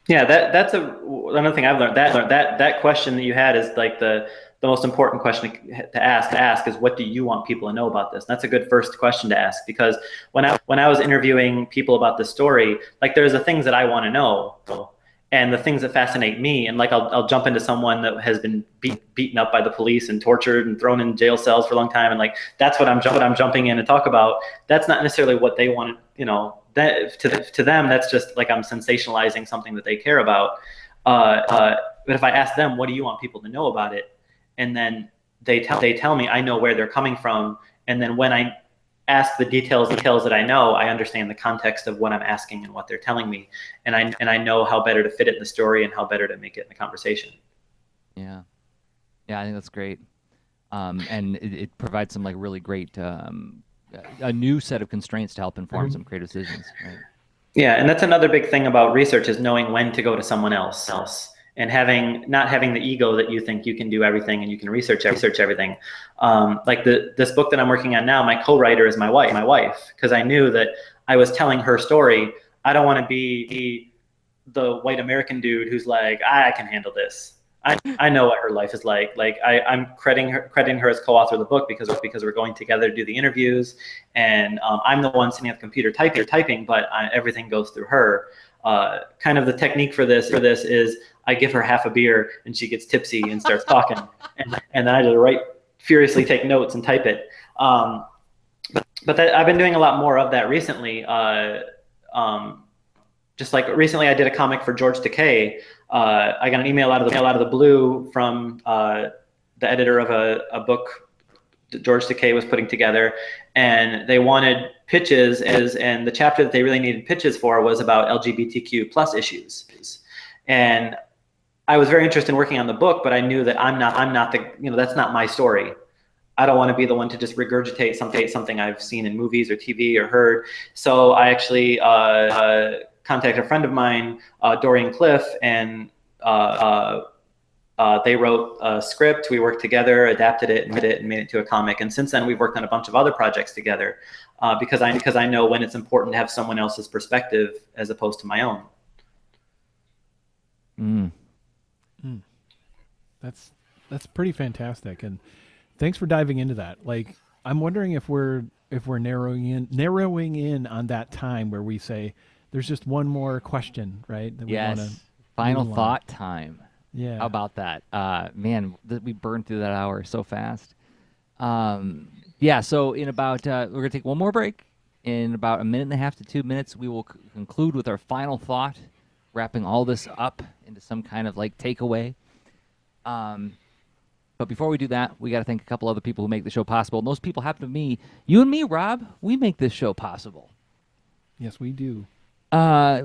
Yeah, that's another thing I've learned. That question that you had is like the most important question to ask is, what do you want people to know about this? And that's a good first question to ask, because when I was interviewing people about this story, like there's the things that I want to know and the things that fascinate me, and like I'll jump into someone that has been beaten up by the police and tortured and thrown in jail cells for a long time, and like that's what I'm jumping in to talk about. That's not necessarily what they want, that to them, that's just like I'm sensationalizing something that they care about. But if I ask them, what do you want people to know about it? And then they tell me, I know where they're coming from. And then when I ask the details that I know, I understand the context of what I'm asking and what they're telling me. And I know how better to fit it in the story and how better to make it in the conversation. Yeah. Yeah, I think that's great. And it provides some like really great, a new set of constraints to help inform some creative decisions. Right? Yeah, and that's another big thing about research is knowing when to go to someone else, and not having the ego that you think you can do everything and you can research everything. Like this book that I'm working on now, my co-writer is my wife, because I knew that I was telling her story. I don't want to be the white American dude who's like, I can handle this. I know what her life is like. Like I'm crediting her as co-author of the book because we're going together to do the interviews, and I'm the one sitting at the computer typing, but everything goes through her. Kind of the technique for this is I give her half a beer and she gets tipsy and starts talking, and then I just furiously take notes and type it. But I've been doing a lot more of that recently. Just like recently, I did a comic for George Takei. I got an email out of the blue from the editor of a book that George Takei was putting together, and they wanted pitches. And the chapter that they really needed pitches for was about LGBTQ plus issues. And I was very interested in working on the book, but I knew that I'm not the that's not my story. I don't want to be the one to just regurgitate something I've seen in movies or TV or heard. So I actually contacted a friend of mine, Dorian Cliff, and they wrote a script. We worked together, adapted it, and made it to a comic. And since then, we've worked on a bunch of other projects together because I know when it's important to have someone else's perspective as opposed to my own. That's pretty fantastic, and thanks for diving into that. Like, I'm wondering if we're narrowing in on that time where we say there's just one more question, right? That we wanna final move on. thought time. Yeah. How about that? Man, we burned through that hour so fast. Yeah, so in about, we're going to take one more break. In about a minute and a half to 2 minutes, we will conclude with our final thought, wrapping all this up into some kind of like takeaway. But before we do that, we got to thank a couple other people who make the show possible. And those people happen to be you and me, Rob. We make this show possible. Yes, we do. I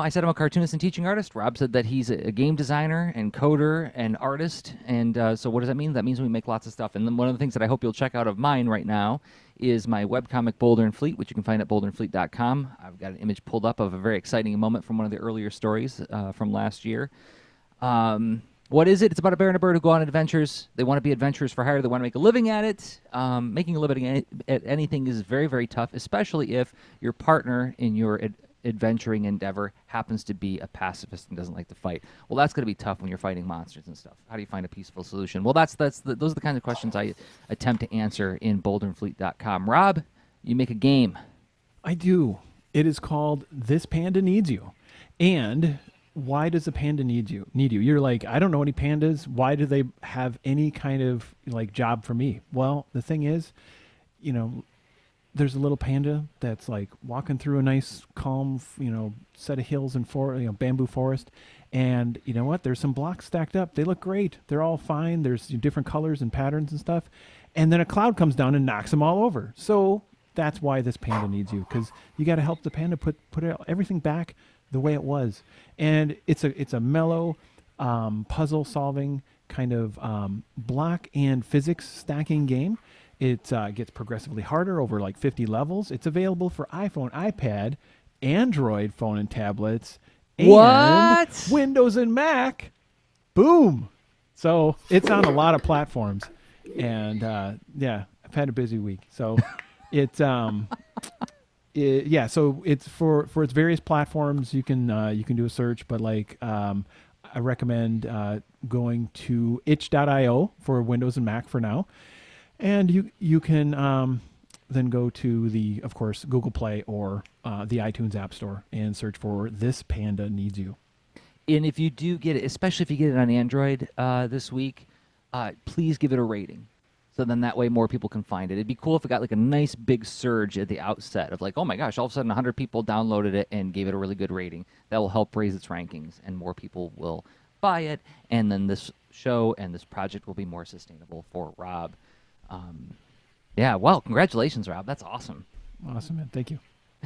said I'm a cartoonist and teaching artist. Rob said that he's a game designer and coder and artist. And so what does that mean? That means we make lots of stuff. And then one of the things that I hope you'll check out of mine right now is my webcomic Boulder and Fleet, which you can find at boulderandfleet.com. I've got an image pulled up of a very exciting moment from one of the earlier stories from last year. What is it? It's about a bear and a bird who go on adventures. They want to be adventurers for hire. They want to make a living at it. Making a living at anything is very, very tough, especially if your partner in your adventuring endeavor happens to be a pacifist and doesn't like to fight. Well, that's going to be tough when you're fighting monsters and stuff. How do you find a peaceful solution? Well, those are the kinds of questions I attempt to answer in boulderandfleet.com. Rob, you make a game. I do. It is called This Panda Needs You. And why does a panda need you? You're like, I don't know any pandas. Why do they have any kind of like job for me? Well, the thing is, there's a little panda that's like walking through a nice, calm, set of hills and bamboo forest. And you know what? There's some blocks stacked up. They look great. They're all fine. There's different colors and patterns and stuff. And then a cloud comes down and knocks them all over. So that's why this panda needs you, because you got to help the panda put everything back the way it was. And it's a mellow puzzle solving kind of block and physics stacking game. It gets progressively harder over like 50 levels. It's available for iPhone, iPad, Android phone and tablets, and Windows and Mac. Boom. So it's on a lot of platforms. And I've had a busy week. So it's so it's for its various platforms. You can do a search, but like I recommend going to itch.io for Windows and Mac for now, and you can then go to the, of course, Google Play or the iTunes App Store and search for This Panda Needs You. And if you do get it, especially if you get it on Android this week, please give it a rating. So then that way more people can find it. It'd be cool if it got like a nice big surge at the outset of like, oh my gosh, all of a sudden 100 people downloaded it and gave it a really good rating. That will help raise its rankings and more people will buy it. And then this show and this project will be more sustainable for Rob. Well, congratulations, Rob. That's awesome. Awesome, man. Thank you.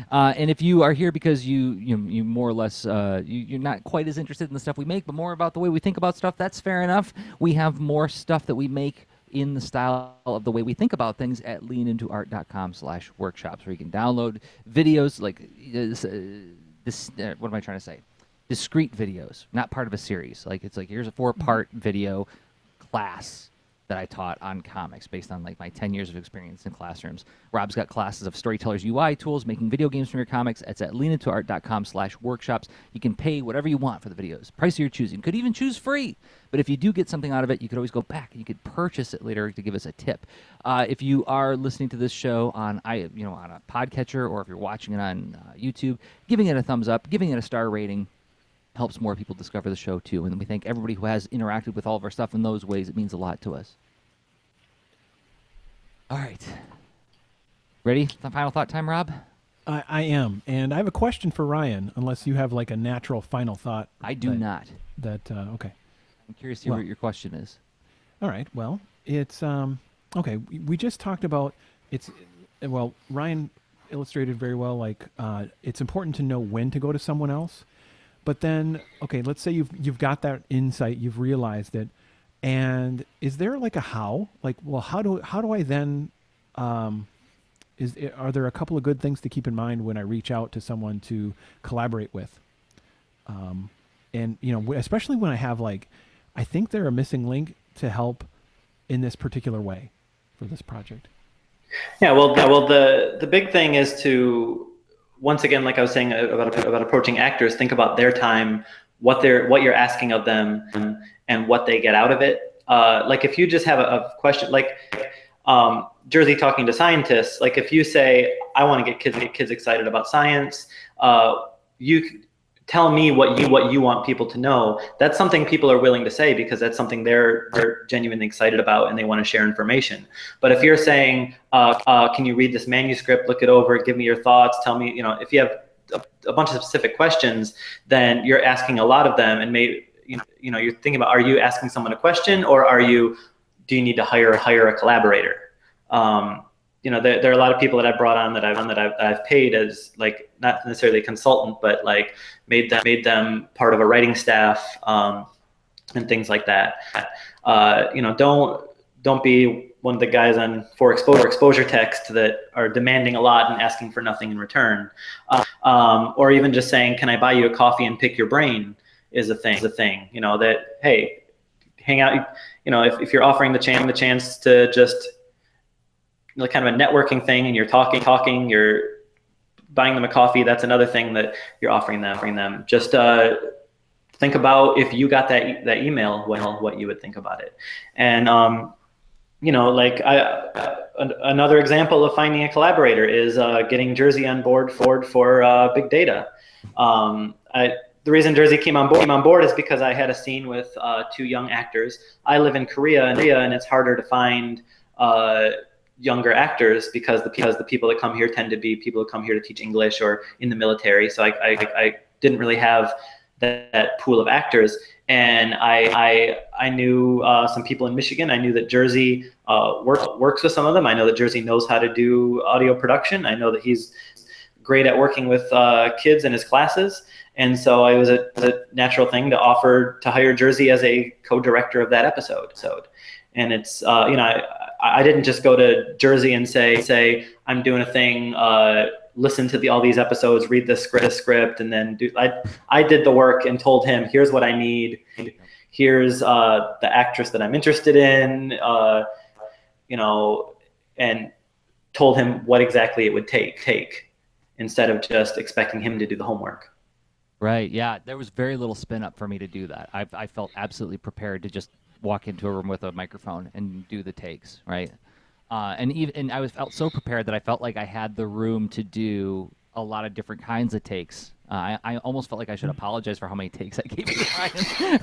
And if you are here because you more or less you're not quite as interested in the stuff we make, but more about the way we think about stuff, that's fair enough. We have more stuff that we make in the style of the way we think about things at leanintoart.com/workshops, where you can download videos like what am I trying to say? Discrete videos, not part of a series. Like it's like here's a 4-part video class that I taught on comics based on like my 10 years of experience in classrooms. Rob's got classes of storytellers UI tools, making video games from your comics. It's at leanintoart.com/workshops. You can pay whatever you want for the videos. Price of your choosing. You could even choose free. But if you do get something out of it, you could always go back and you could purchase it later to give us a tip. If you are listening to this show on on a podcatcher, or if you're watching it on YouTube, giving it a thumbs up, giving it a star rating helps more people discover the show too. And we thank everybody who has interacted with all of our stuff in those ways. It means a lot to us. All right. Ready? Final thought time, Rob? I am. And I have a question for Ryan, unless you have like a natural final thought. I do not. Okay. I'm curious to hear what your question is. All right. Well, it's okay. We just talked about Ryan illustrated very well. Like it's important to know when to go to someone else. But then, okay, let's say you've got that insight, you've realized it, and is there like a how? Like, well, how do I then? Are there a couple of good things to keep in mind when I reach out to someone to collaborate with? And especially when I have I think they're a missing link to help in this particular way for this project. Yeah, well, the big thing is to, once again, like I was saying about approaching actors, think about their time, what you're asking of them, and what they get out of it. Like if you just have a question, like Jersey talking to scientists, like if you say, I want to get kids excited about science, you tell me what you want people to know. That's something people are willing to say because that's something they're genuinely excited about and they want to share information. But if you're saying, can you read this manuscript, look it over, give me your thoughts, tell me, if you have a bunch of specific questions, then you're asking a lot of them, and maybe you're thinking about, are you asking someone a question, or do you need to hire a collaborator? There are a lot of people that I've brought on that I've paid as not necessarily a consultant, but made them part of a writing staff, and things like that. Don't be one of the guys for exposure text that are demanding a lot and asking for nothing in return, or even just saying, "Can I buy you a coffee and pick your brain?" is a thing. That, hey, hang out. If you're offering the chance to just kind of a networking thing, and you're talking, you're buying them a coffee, that's another thing that you're offering them. Just think about, if you got that email, what you would think about it. And another example of finding a collaborator is getting Jersey on board for big data. The reason Jersey came on board is because I had a scene with 2 young actors. I live in Korea, and it's harder to find younger actors because the people that come here tend to be people who come here to teach English or in the military. So I didn't really have that pool of actors. And I knew some people in Michigan. I knew that Jersey works with some of them. I know that Jersey knows how to do audio production. I know that he's great at working with kids in his classes. And so it was a natural thing to offer to hire Jersey as a co-director of that episode. And it's, I didn't just go to Jersey and say I'm doing a thing, listen to all these episodes, read the script, and then I did the work and told him, here's what I need. Here's the actress that I'm interested in, and told him what exactly it would take instead of just expecting him to do the homework. Right. Yeah. There was very little spin up for me to do that. I felt absolutely prepared to just walk into a room with a microphone and do the takes. Right. And I felt so prepared that I felt like I had the room to do a lot of different kinds of takes. I almost felt like I should apologize for how many takes I gave you, Ryan.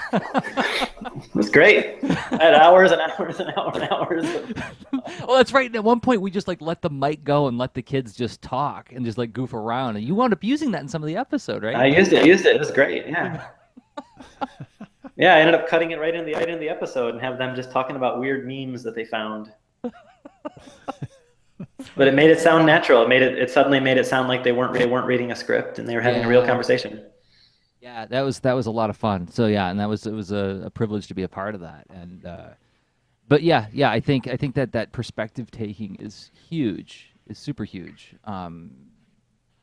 It was great. I had hours and hours and hours and hours. Well, that's right. And at one point, we just let the mic go and let the kids just talk and just goof around. And you wound up using that in some of the episode, right? I used it. It was great. Yeah. Yeah, I ended up cutting it right in the episode and have them just talking about weird memes that they found. But it made it sound natural. It suddenly made it sound like they weren't reading a script and they were having a real conversation. Yeah, that was a lot of fun. So yeah, and it was a privilege to be a part of that. And but yeah, I think that perspective taking is huge, is super huge.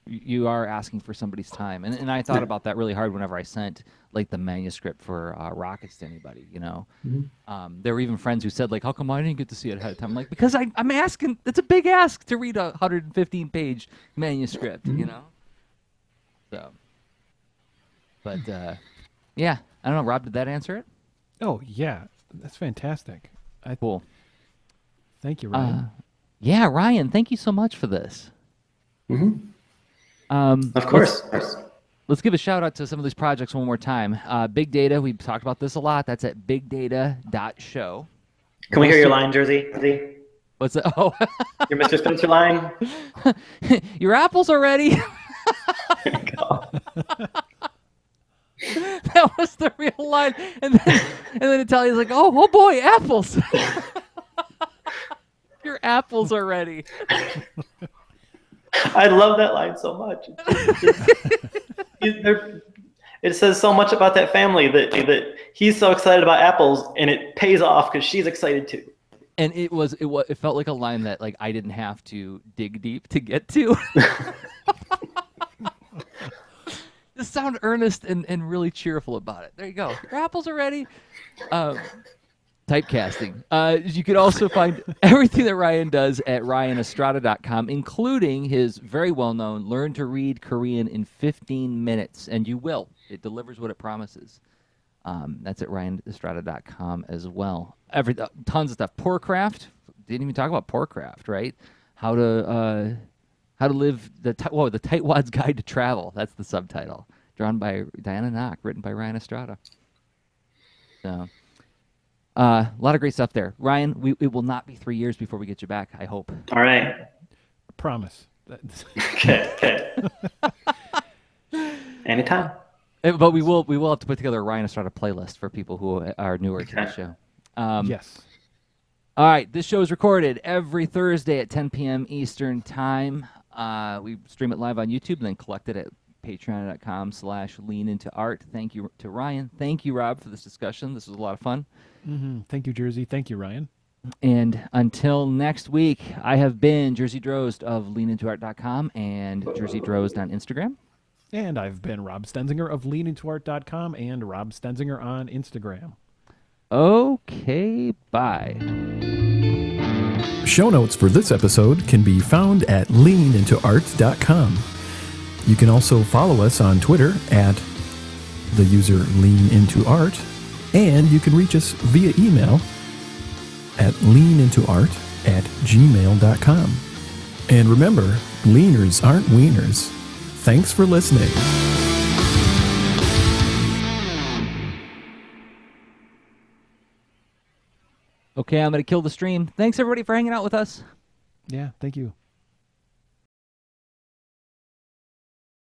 you are asking for somebody's time, and I thought about that really hard whenever I sent like the manuscript for Rockets to anybody. There were even friends who said like, "How come I didn't get to see it ahead of time?" I'm like, because I'm asking. It's a big ask to read a 115-page manuscript. So, but yeah, I don't know. Rob, did that answer it? Oh yeah, that's fantastic. Cool. Thank you, Ryan. Yeah, Ryan, thank you so much for this. Of course. Let's give a shout out to some of these projects one more time. Big Data, we've talked about this a lot. That's at bigdata.show. Can we hear your line, Jersey? What's that? Oh, Your Mr. Spencer line? your apples are ready. There you go. That was the real line. And then Italia's like, oh boy, apples. Your apples are ready. I love that line so much. It says so much about that family that he's so excited about apples, and it pays off because she's excited too. And it felt like a line that like I didn't have to dig deep to get to. Just sound earnest and really cheerful about it. There you go. Your apples are ready. Typecasting. You could also find everything that Ryan does at ryanestrada.com, including his very well-known Learn to Read Korean in 15 Minutes, and you will. It delivers what it promises. That's at ryanestrada.com as well. Tons of stuff. Poorcraft. Didn't even talk about Poorcraft, right? How to live the Tightwad's Guide to Travel. That's the subtitle. Drawn by Diana Knock, written by Ryan Estrada. So, a lot of great stuff there. Ryan, it will not be 3 years before we get you back, I hope. All right. Promise. Okay. Anytime. But we will have to put together a Ryan Estrada playlist for people who are newer to the show. Yes. All right, this show is recorded every Thursday at 10 p.m. Eastern Time. We stream it live on YouTube and then collect it at patreon.com/leanintoart. Thank you to Ryan. Thank you, Rob, for this discussion. This was a lot of fun. Thank you, Jersey. Thank you, Ryan. And until next week, I have been Jersey Drozd of leanintoart.com and Jersey Drozd on Instagram. And I've been Rob Stenzinger of leanintoart.com and Rob Stenzinger on Instagram. Okay, bye. Show notes for this episode can be found at leanintoart.com. You can also follow us on Twitter at the user leanintoart, and you can reach us via email at leanintoart@gmail.com. And remember, leaners aren't wieners. Thanks for listening. Okay, I'm going to kill the stream. Thanks, everybody, for hanging out with us. Yeah, thank you.